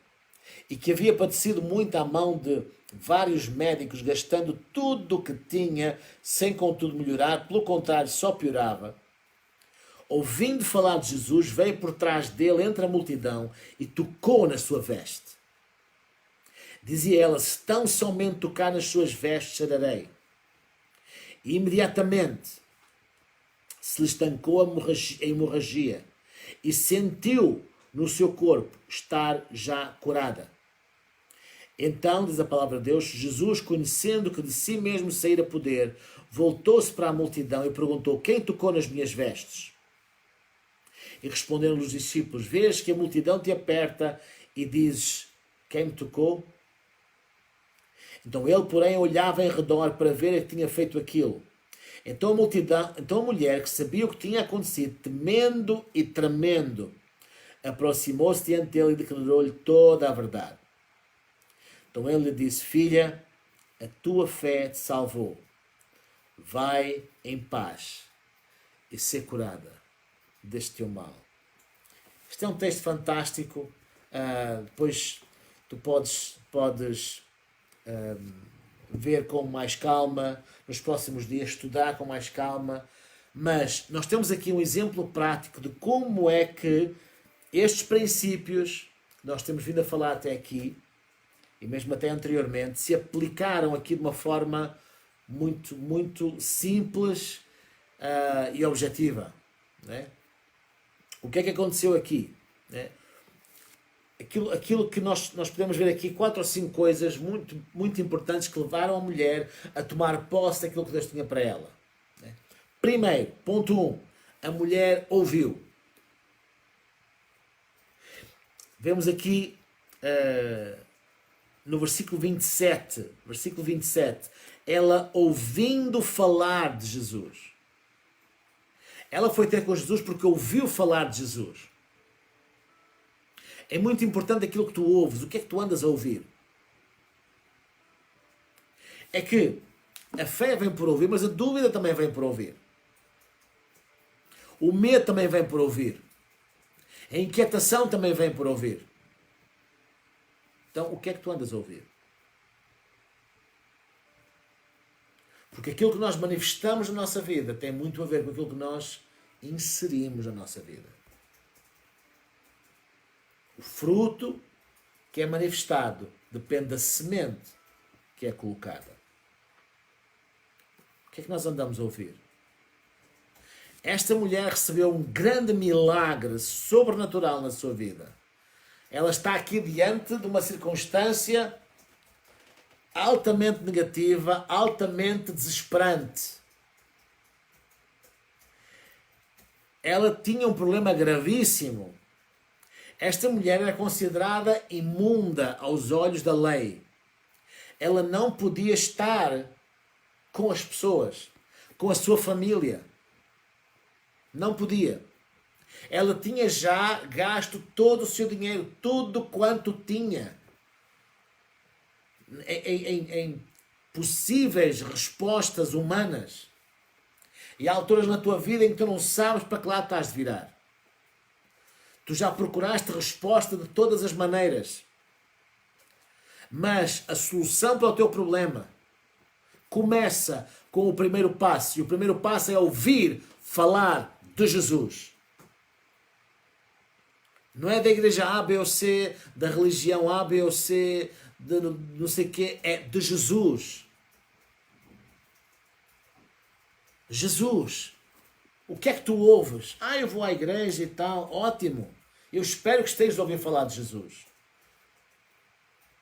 e que havia padecido muito à mão de vários médicos, gastando tudo o que tinha, sem contudo melhorar, pelo contrário, só piorava. Ouvindo falar de Jesus, veio por trás dele entre a multidão e tocou na sua veste. Dizia ela: se tão somente tocar nas suas vestes, sararei. E imediatamente se lhe estancou a hemorragia e sentiu no seu corpo estar já curada. Então, diz a palavra de Deus, Jesus, conhecendo que de si mesmo saíra poder, voltou-se para a multidão e perguntou: quem tocou nas minhas vestes? E responderam os discípulos: vês que a multidão te aperta e dizes: quem me tocou? Então ele, porém, olhava em redor para ver a que tinha feito aquilo. Então a mulher, que sabia o que tinha acontecido, temendo e tremendo, aproximou-se diante dele e declarou-lhe toda a verdade. Então ele lhe disse: filha, a tua fé te salvou. Vai em paz e ser curada deste teu mal. Este é um texto fantástico. Depois tu podes ver com mais calma, nos próximos dias estudar com mais calma, mas nós temos aqui um exemplo prático de como é que estes princípios que nós temos vindo a falar até aqui, e mesmo até anteriormente, se aplicaram aqui de uma forma muito, muito simples e objetiva. Né? O que é que aconteceu aqui? Né? Aquilo que nós podemos ver aqui, 4 ou 5 coisas muito, muito importantes que levaram a mulher a tomar posse daquilo que Deus tinha para ela. Né? Primeiro, ponto 1, a mulher ouviu. Vemos aqui no versículo 27, ela ouvindo falar de Jesus. Ela foi ter com Jesus porque ouviu falar de Jesus. É muito importante aquilo que tu ouves. O que é que tu andas a ouvir? É que a fé vem por ouvir, mas a dúvida também vem por ouvir. O medo também vem por ouvir. A inquietação também vem por ouvir. Então, o que é que tu andas a ouvir? Porque aquilo que nós manifestamos na nossa vida tem muito a ver com aquilo que nós inserimos na nossa vida. O fruto que é manifestado depende da semente que é colocada. O que é que nós andamos a ouvir? Esta mulher recebeu um grande milagre sobrenatural na sua vida. Ela está aqui diante de uma circunstância altamente negativa, altamente desesperante. Ela tinha um problema gravíssimo. Esta mulher era considerada imunda aos olhos da lei. Ela não podia estar com as pessoas, com a sua família. Não podia. Ela tinha já gasto todo o seu dinheiro, tudo quanto tinha, em possíveis respostas humanas. E há alturas na tua vida em que tu não sabes para que lado estás de virar. Tu já procuraste resposta de todas as maneiras. Mas a solução para o teu problema começa com o primeiro passo. E o primeiro passo é ouvir falar de Jesus. Não é da igreja A, B ou C, da religião A, B ou C, de não sei o quê. É de Jesus. Jesus. O que é que tu ouves? Eu vou à igreja e tal. Ótimo. Eu espero que estejas a ouvir falar de Jesus.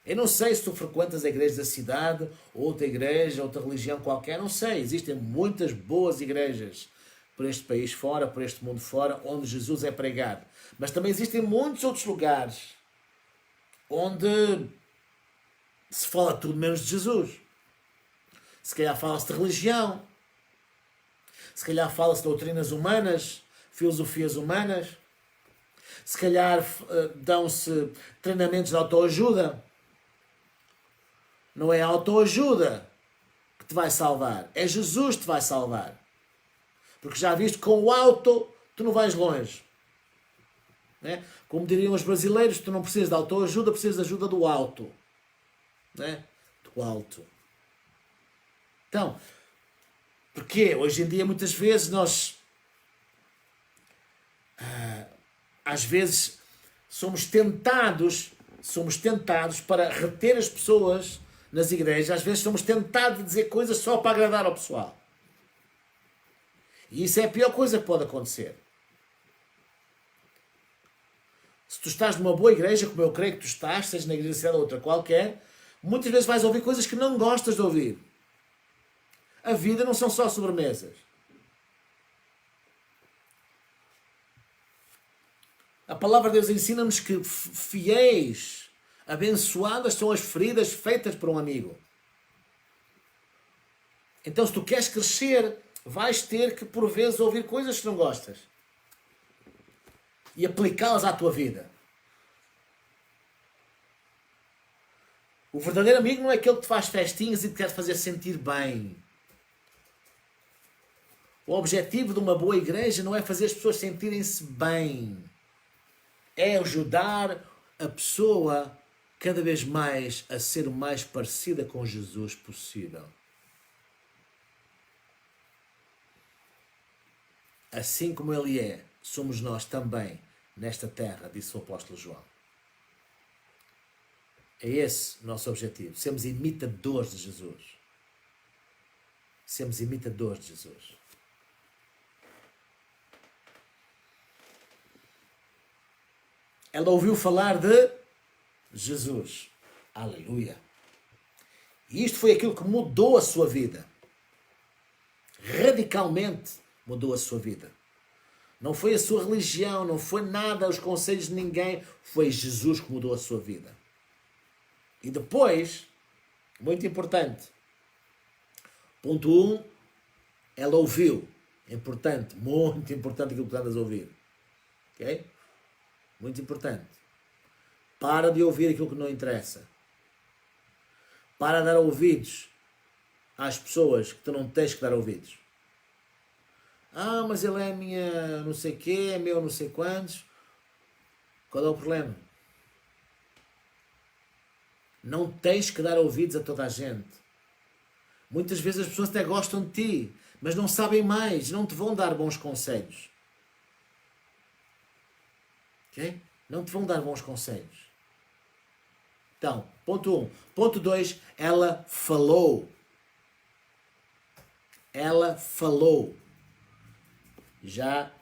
Eu não sei se tu frequentas a igreja da cidade, outra igreja, outra religião qualquer. Não sei. Existem muitas boas igrejas por este país fora, por este mundo fora, onde Jesus é pregado. Mas também existem muitos outros lugares onde se fala tudo menos de Jesus. Se calhar fala-se de religião. Se calhar fala-se de doutrinas humanas, filosofias humanas. Se calhar dão-se treinamentos de autoajuda. Não é a autoajuda que te vai salvar. É Jesus que te vai salvar. Porque já viste, com o auto tu não vais longe. Né? Como diriam os brasileiros, tu não precisas de autoajuda, precisas de ajuda do alto. Né? Do alto. Então, porque hoje em dia muitas vezes nós às vezes somos tentados para reter as pessoas nas igrejas. Às vezes somos tentados de dizer coisas só para agradar ao pessoal. E isso é a pior coisa que pode acontecer. Se tu estás numa boa igreja, como eu creio que tu estás, seja na igreja ou outra qualquer, muitas vezes vais ouvir coisas que não gostas de ouvir. A vida não são só sobremesas. A palavra de Deus ensina-nos que fiéis, abençoadas são as feridas feitas por um amigo. Então, se tu queres crescer, vais ter que, por vezes, ouvir coisas que não gostas e aplicá-las à tua vida. O verdadeiro amigo não é aquele que te faz festinhas e te quer fazer sentir bem. O objetivo de uma boa igreja não é fazer as pessoas sentirem-se bem. É ajudar a pessoa cada vez mais a ser o mais parecida com Jesus possível. Assim como Ele é, somos nós também nesta terra, disse o apóstolo João. É esse o nosso objetivo, sermos imitadores de Jesus. Sermos imitadores de Jesus. Ela ouviu falar de Jesus. Aleluia. E isto foi aquilo que mudou a sua vida. Radicalmente mudou a sua vida. Não foi a sua religião, não foi nada, os conselhos de ninguém. Foi Jesus que mudou a sua vida. E depois, muito importante, ponto 1, ela ouviu. Importante, muito importante aquilo que andas a ouvir. Ok? Muito importante. Para de ouvir aquilo que não interessa. Para de dar ouvidos às pessoas que tu não tens que dar ouvidos. Ah, mas ele é minha não sei quê, é meu não sei quantos. Qual é o problema? Não tens que dar ouvidos a toda a gente. Muitas vezes as pessoas até gostam de ti, mas não sabem mais, não te vão dar bons conselhos. Ok? Não te vão dar bons conselhos. Então, ponto 1. Ponto 2, ela falou. Ela falou. Já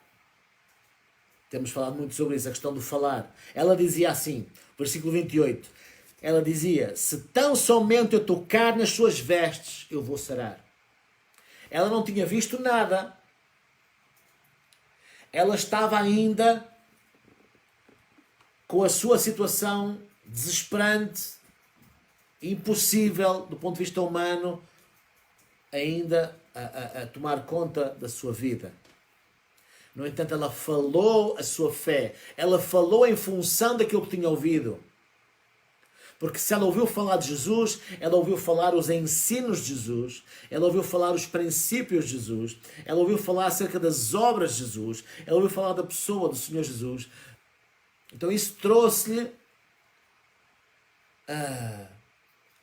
temos falado muito sobre isso, a questão do falar. Ela dizia assim, versículo 28. Ela dizia, se tão somente eu tocar nas suas vestes, eu vou sarar. Ela não tinha visto nada. Ela estava ainda com a sua situação desesperante, impossível do ponto de vista humano, ainda a tomar conta da sua vida. No entanto, ela falou a sua fé. Ela falou em função daquilo que tinha ouvido. Porque se ela ouviu falar de Jesus, ela ouviu falar os ensinos de Jesus, ela ouviu falar os princípios de Jesus, ela ouviu falar acerca das obras de Jesus, ela ouviu falar da pessoa do Senhor Jesus. Então isso trouxe-lhe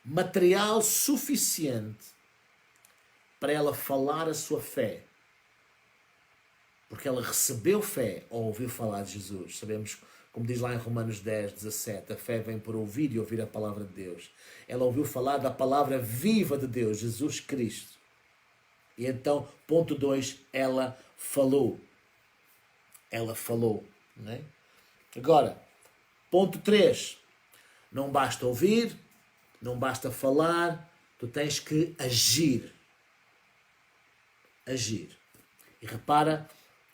material suficiente para ela falar a sua fé. Porque ela recebeu fé ao ouvir falar de Jesus. Sabemos, como diz lá em Romanos 10, 17, a fé vem por ouvir e ouvir a palavra de Deus. Ela ouviu falar da palavra viva de Deus, Jesus Cristo. E então, ponto 2, ela falou. Ela falou. Não é? Agora, ponto 3, não basta ouvir, não basta falar, tu tens que agir. Agir. E repara,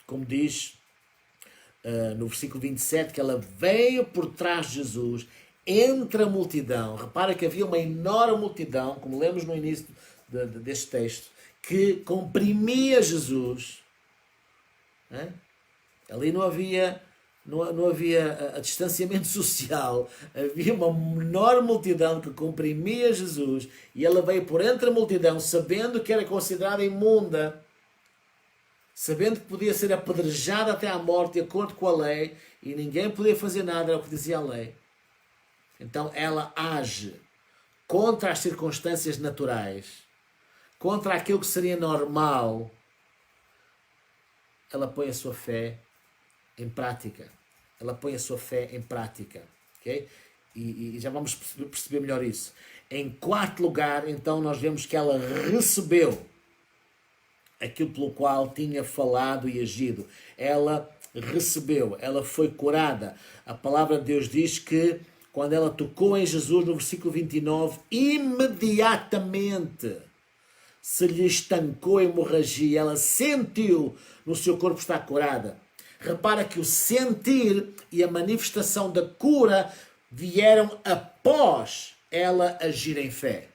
como diz no versículo 27, que ela veio por trás de Jesus, entre a multidão. Repara que havia uma enorme multidão, como lemos no início deste texto, que comprimia Jesus. Né? Ali não havia distanciamento social, havia uma enorme multidão que comprimia Jesus, e ela veio por entre a multidão, sabendo que era considerada imunda, sabendo que podia ser apedrejada até à morte de acordo com a lei, e ninguém podia fazer nada, era o que dizia a lei. Então ela age contra as circunstâncias naturais, contra aquilo que seria normal. Ela põe a sua fé em prática. Ela põe a sua fé em prática. Okay? E já vamos perceber melhor isso. Em quarto lugar, então, nós vemos que ela recebeu aquilo pelo qual tinha falado e agido. Ela recebeu, ela foi curada. A palavra de Deus diz que quando ela tocou em Jesus, no versículo 29, imediatamente se lhe estancou a hemorragia. Ela sentiu no seu corpo estar curada. Repara que o sentir e a manifestação da cura vieram após ela agir em fé.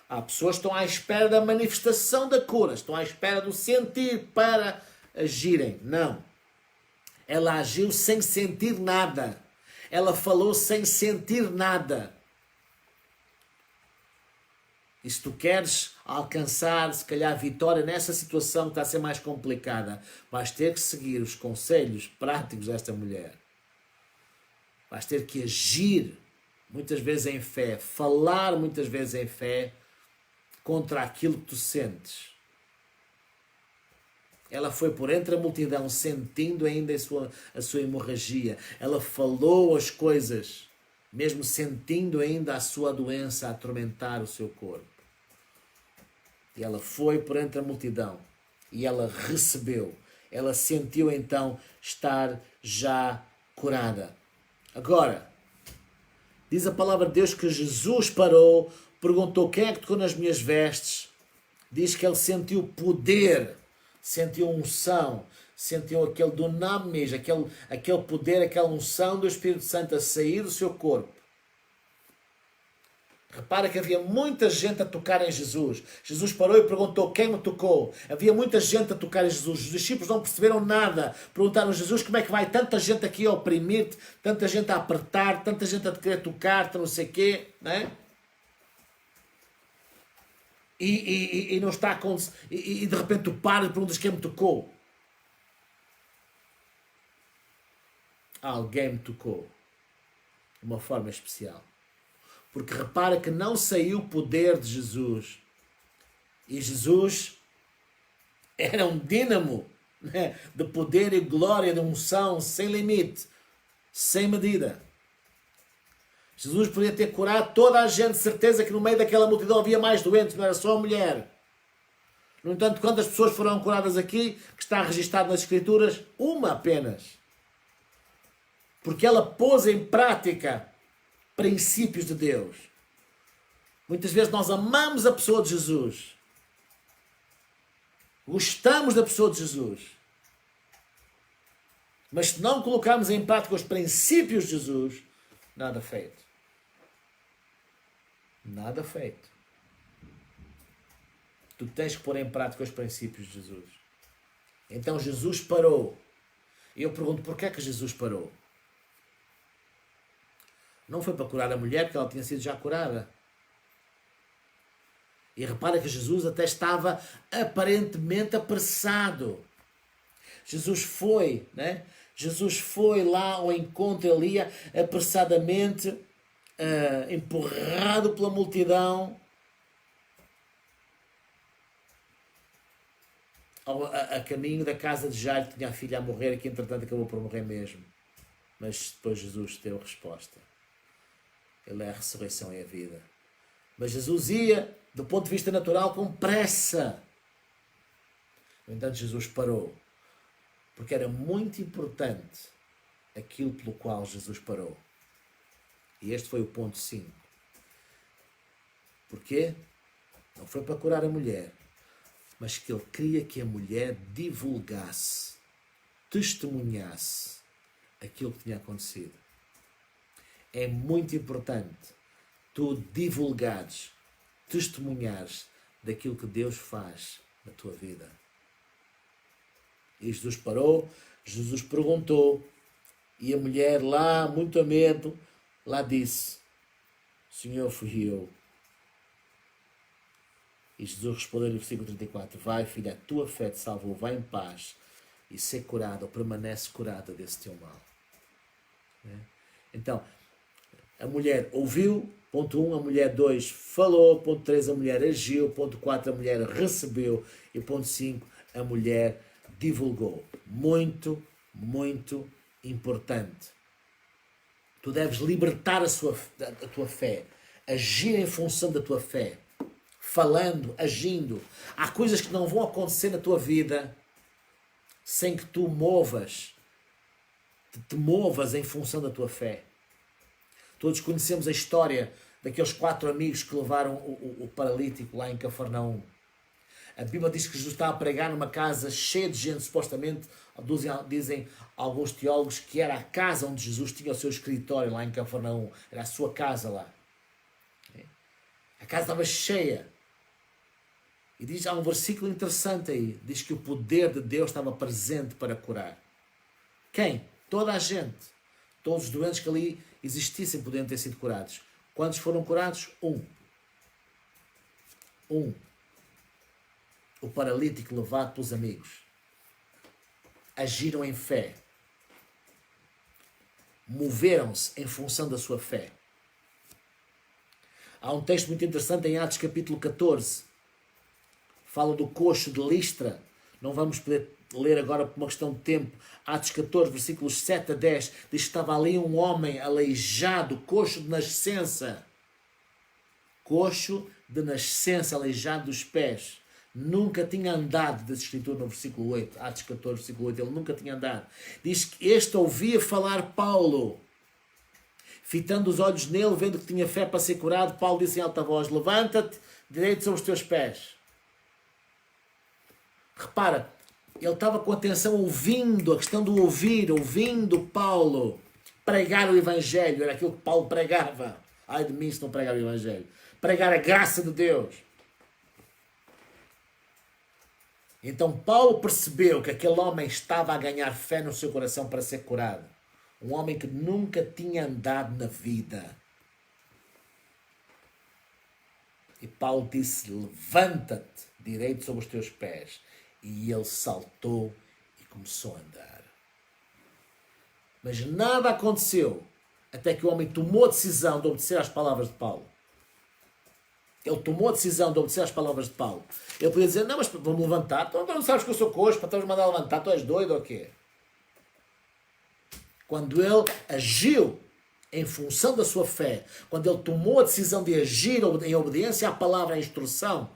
Há pessoas que estão à espera da manifestação da cura, estão à espera do sentir para agirem. Não. Ela agiu sem sentir nada. Ela falou sem sentir nada. E se tu queres alcançar, se calhar, vitória nessa situação que está a ser mais complicada, vais ter que seguir os conselhos práticos desta mulher. Vais ter que agir muitas vezes em fé, falar muitas vezes em fé contra aquilo que tu sentes. Ela foi por entre a multidão, sentindo ainda a sua hemorragia. Ela falou as coisas, mesmo sentindo ainda a sua doença a atormentar o seu corpo. E ela foi por entre a multidão e ela recebeu. Ela sentiu então estar já curada. Agora, diz a palavra de Deus que Jesus parou, perguntou: quem é que tocou nas minhas vestes? Diz que ele sentiu poder, sentiu unção, sentiu aquele dunamis, aquele poder, aquela unção do Espírito Santo a sair do seu corpo. Repara que havia muita gente a tocar em Jesus. Jesus parou e perguntou: quem me tocou? Havia muita gente a tocar em Jesus. Os discípulos não perceberam nada. Perguntaram a Jesus: como é que vai tanta gente aqui a oprimir-te, tanta gente a apertar, tanta gente a te querer tocar-te, não sei o quê, não é? E não está com... E de repente tu paras e perguntas: quem me tocou? Alguém me tocou. De uma forma especial. Porque repara que não saiu o poder de Jesus. E Jesus era um dínamo, né, de poder e glória, de unção, sem limite, sem medida. Jesus podia ter curado toda a gente, certeza que no meio daquela multidão havia mais doentes, não era só a mulher. No entanto, quantas pessoas foram curadas aqui, que está registado nas Escrituras? Uma apenas. Porque ela pôs em prática princípios de Deus. Muitas vezes nós amamos a pessoa de Jesus. Gostamos da pessoa de Jesus. Mas se não colocarmos em prática os princípios de Jesus, nada feito. Nada feito. Tu tens que pôr em prática os princípios de Jesus. Então Jesus parou. E eu pergunto: porquê é que Jesus parou? Não foi para curar a mulher, porque ela tinha sido já curada. E repara que Jesus até estava aparentemente apressado. Jesus foi, né? Jesus foi lá ao encontro de Elia apressadamente, empurrado pela multidão, a caminho da casa de Jairo, que tinha a filha a morrer, que entretanto acabou por morrer mesmo. Mas depois Jesus deu resposta. Ele é a ressurreição e a vida. Mas Jesus ia, do ponto de vista natural, com pressa. No entanto, Jesus parou. Porque era muito importante aquilo pelo qual Jesus parou. E este foi o ponto 5. Porquê? Não foi para curar a mulher, mas que ele queria que a mulher divulgasse, testemunhasse aquilo que tinha acontecido. É muito importante tu divulgares, testemunhares daquilo que Deus faz na tua vida. E Jesus parou, Jesus perguntou, e a mulher lá, muito a medo, lá disse: Senhor, fui eu. E Jesus respondeu no versículo 34, vai filha, a tua fé te salvou, vai em paz e ser curada, ou permanece curada desse teu mal. Então, a mulher ouviu, ponto 1, a mulher 2 falou, ponto 3, a mulher agiu, ponto 4, a mulher recebeu e ponto 5, a mulher divulgou. Muito, muito importante. Tu deves libertar a tua fé, agir em função da tua fé, falando, agindo. Há coisas que não vão acontecer na tua vida sem que tu te movas em função da tua fé. Todos conhecemos a história daqueles 4 amigos que levaram o paralítico lá em Cafarnaum. A Bíblia diz que Jesus estava a pregar numa casa cheia de gente, supostamente, dizem alguns teólogos, que era a casa onde Jesus tinha o seu escritório lá em Cafarnaum. Era a sua casa lá. A casa estava cheia. E há um versículo interessante aí. Diz que o poder de Deus estava presente para curar. Quem? Toda a gente. Todos os doentes que ali existissem podiam ter sido curados. Quantos foram curados? 1. O paralítico levado pelos amigos. Agiram em fé. moveram-se em função da sua fé. Há um texto muito interessante em Atos capítulo 14. Fala do coxo de Listra. Não vamos poder ler agora por uma questão de tempo. Atos 14, versículos 7 a 10. Diz que estava ali um homem aleijado, coxo de nascença. Coxo de nascença, aleijado dos pés. Nunca tinha andado, diz a Escritura no versículo 8. Atos 14, versículo 8. Ele nunca tinha andado. Diz que este ouvia falar Paulo. Fitando os olhos nele, vendo que tinha fé para ser curado, Paulo disse em alta voz: levanta-te direito sobre os teus pés. Repara, ele estava com atenção ouvindo, a questão do ouvir, ouvindo Paulo pregar o Evangelho. Era aquilo que Paulo pregava. Ai de mim se não pregar o Evangelho. Pregar a graça de Deus. Então Paulo percebeu que aquele homem estava a ganhar fé no seu coração para ser curado. Um homem que nunca tinha andado na vida. E Paulo disse: levanta-te direito sobre os teus pés. E ele saltou e começou a andar. Mas nada aconteceu até que o homem tomou a decisão de obedecer às palavras de Paulo. Ele tomou a decisão de obedecer às palavras de Paulo. Ele podia dizer: não, mas vou-me levantar. Tu não sabes que eu sou coxo, para estás-me a mandar levantar, tu és doido ou quê? Quando ele agiu em função da sua fé, quando ele tomou a decisão de agir em obediência à palavra, à instrução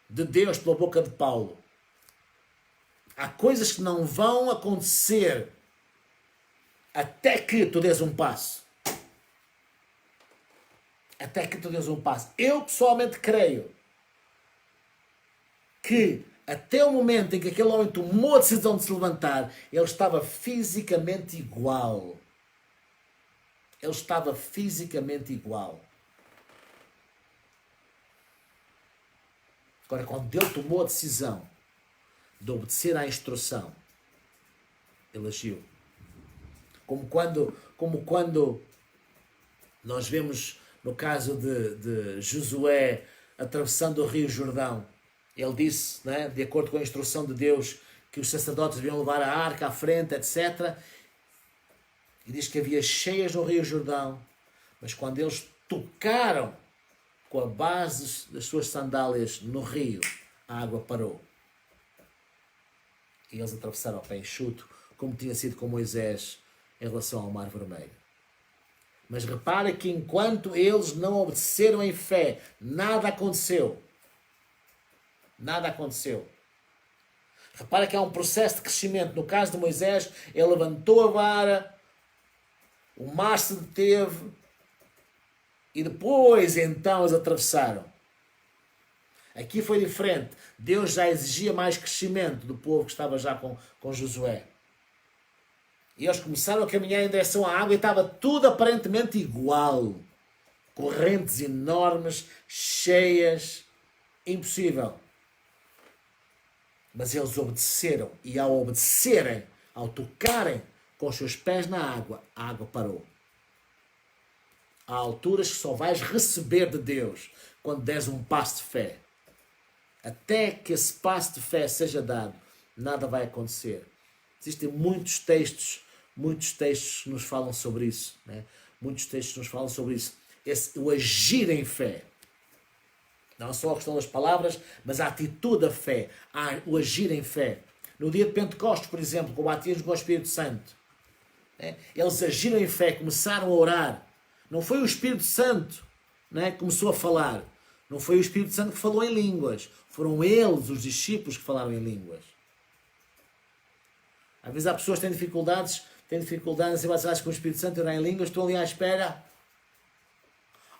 de Deus pela boca de Paulo, há coisas que não vão acontecer até que tu des um passo. Até que tu des um passo. Eu pessoalmente creio que até o momento em que aquele homem tomou a decisão de se levantar, ele estava fisicamente igual. Ele estava fisicamente igual. Agora, quando ele tomou a decisão de obedecer à instrução, ele agiu. Como quando nós vemos no caso de Josué atravessando o Rio Jordão. Ele disse, né, de acordo com a instrução de Deus, que os sacerdotes deviam levar a arca à frente, etc. E diz que havia cheias no Rio Jordão, mas quando eles tocaram com a base das suas sandálias no rio, a água parou. E eles atravessaram a pé enxuto, como tinha sido com Moisés em relação ao Mar Vermelho. Mas repara que enquanto eles não obedeceram em fé, nada aconteceu. Nada aconteceu. Repara que há um processo de crescimento. No caso de Moisés, ele levantou a vara, o mar se deteve e depois então eles atravessaram. Aqui foi diferente. Deus já exigia mais crescimento do povo que estava já com Josué. E eles começaram a caminhar em direção à água e estava tudo aparentemente igual. Correntes enormes, cheias, impossível. Mas eles obedeceram e ao obedecerem, ao tocarem com os seus pés na água, a água parou. Há alturas que só vais receber de Deus quando des um passo de fé. Até que esse passo de fé seja dado, nada vai acontecer. Existem muitos textos que nos falam sobre isso. Né? Muitos textos nos falam sobre isso. O agir em fé. Não só a questão das palavras, mas a atitude da fé. O agir em fé. No dia de Pentecostes, por exemplo, com o batismo com o Espírito Santo. Né? Eles agiram em fé, começaram a orar. Não foi o Espírito Santo, né, que começou a falar. Não foi o Espírito Santo que falou em línguas. Foram eles, os discípulos, que falaram em línguas. Às vezes há pessoas que têm dificuldades em ser batizadas com o Espírito Santo e orar em línguas. Estão ali à espera.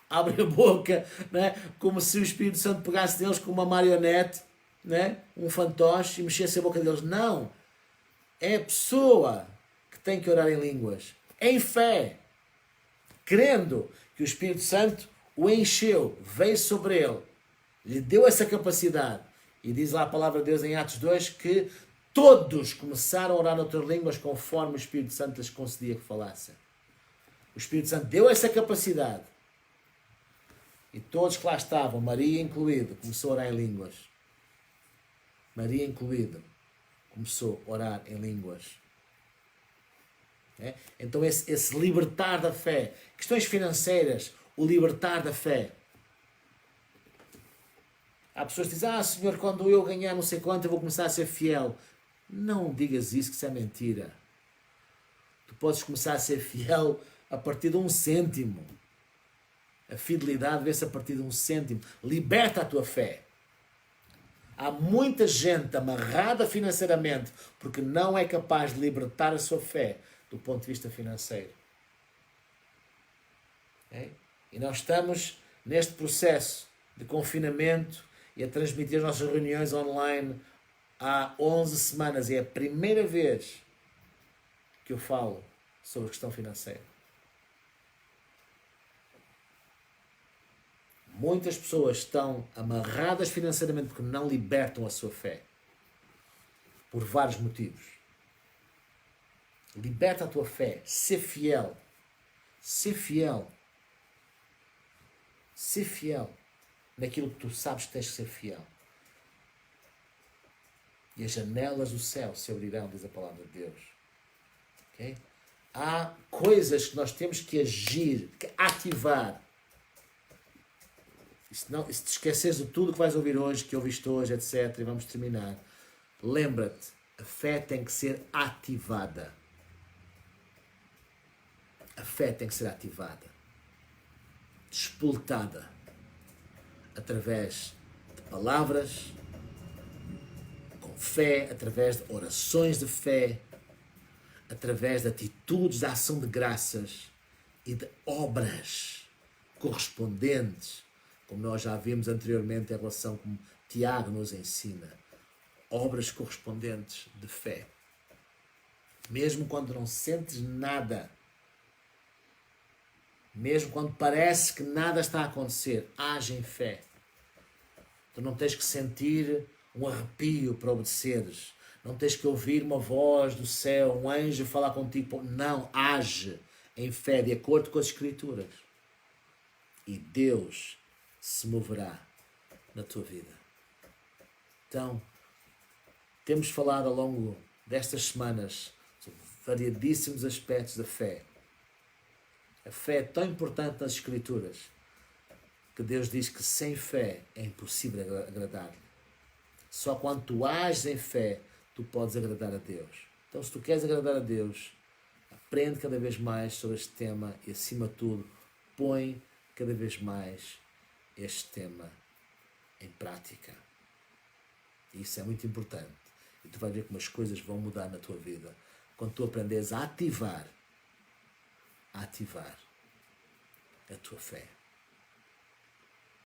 Abre a boca, né, como se o Espírito Santo pegasse deles com uma marionete, né, um fantoche, e mexesse a boca deles. Não. É a pessoa que tem que orar em línguas. Em fé. Crendo que o Espírito Santo o encheu, veio sobre ele, lhe deu essa capacidade. E diz lá a palavra de Deus em Atos 2 que todos começaram a orar noutras línguas conforme o Espírito Santo lhes concedia que falassem. O Espírito Santo deu essa capacidade. E todos que lá estavam, Maria incluída, começou a orar em línguas. Maria incluída, começou a orar em línguas. Né? Então esse libertar da fé, questões financeiras, o libertar da fé. Há pessoas que dizem, Senhor, quando eu ganhar não sei quanto eu vou começar a ser fiel. Não digas isso, que isso é mentira. Tu podes começar a ser fiel a partir de 1 cêntimo. A fidelidade vê-se a partir de 1 cêntimo. Liberta a tua fé. Há muita gente amarrada financeiramente porque não é capaz de libertar a sua fé do ponto de vista financeiro. Okay? E nós estamos neste processo de confinamento e a transmitir as nossas reuniões online há 11 semanas. E é a primeira vez que eu falo sobre a questão financeira. Muitas pessoas estão amarradas financeiramente porque não libertam a sua fé. Por vários motivos. Liberta a tua fé. Ser fiel. Ser fiel. Ser fiel naquilo que tu sabes que tens que ser fiel. E as janelas do céu se abrirão, diz a palavra de Deus. Okay? Há coisas que nós temos que agir, que ativar. E se te esqueceres de tudo que vais ouvir hoje, que ouviste hoje, etc., e vamos terminar, lembra-te, a fé tem que ser ativada. A fé tem que ser ativada. Despoltada. Através de palavras, com fé, através de orações de fé, através de atitudes de ação de graças e de obras correspondentes, como nós já vimos anteriormente em relação como Tiago nos ensina. Obras correspondentes de fé. Mesmo quando não sentes nada, mesmo quando parece que nada está a acontecer, age em fé. Tu não tens que sentir um arrepio para obedeceres. Não tens que ouvir uma voz do céu, um anjo falar contigo. Não, age em fé, de acordo com as Escrituras. E Deus se moverá na tua vida. Então, temos falado ao longo destas semanas sobre variadíssimos aspectos da fé. A fé é tão importante nas Escrituras que Deus diz que sem fé é impossível agradar-lhe. Só quando tu ages em fé, tu podes agradar a Deus. Então, se tu queres agradar a Deus, aprende cada vez mais sobre este tema e, acima de tudo, põe cada vez mais este tema em prática. E isso é muito importante. E tu vais ver como as coisas vão mudar na tua vida quando tu aprenderes a ativar a tua fé.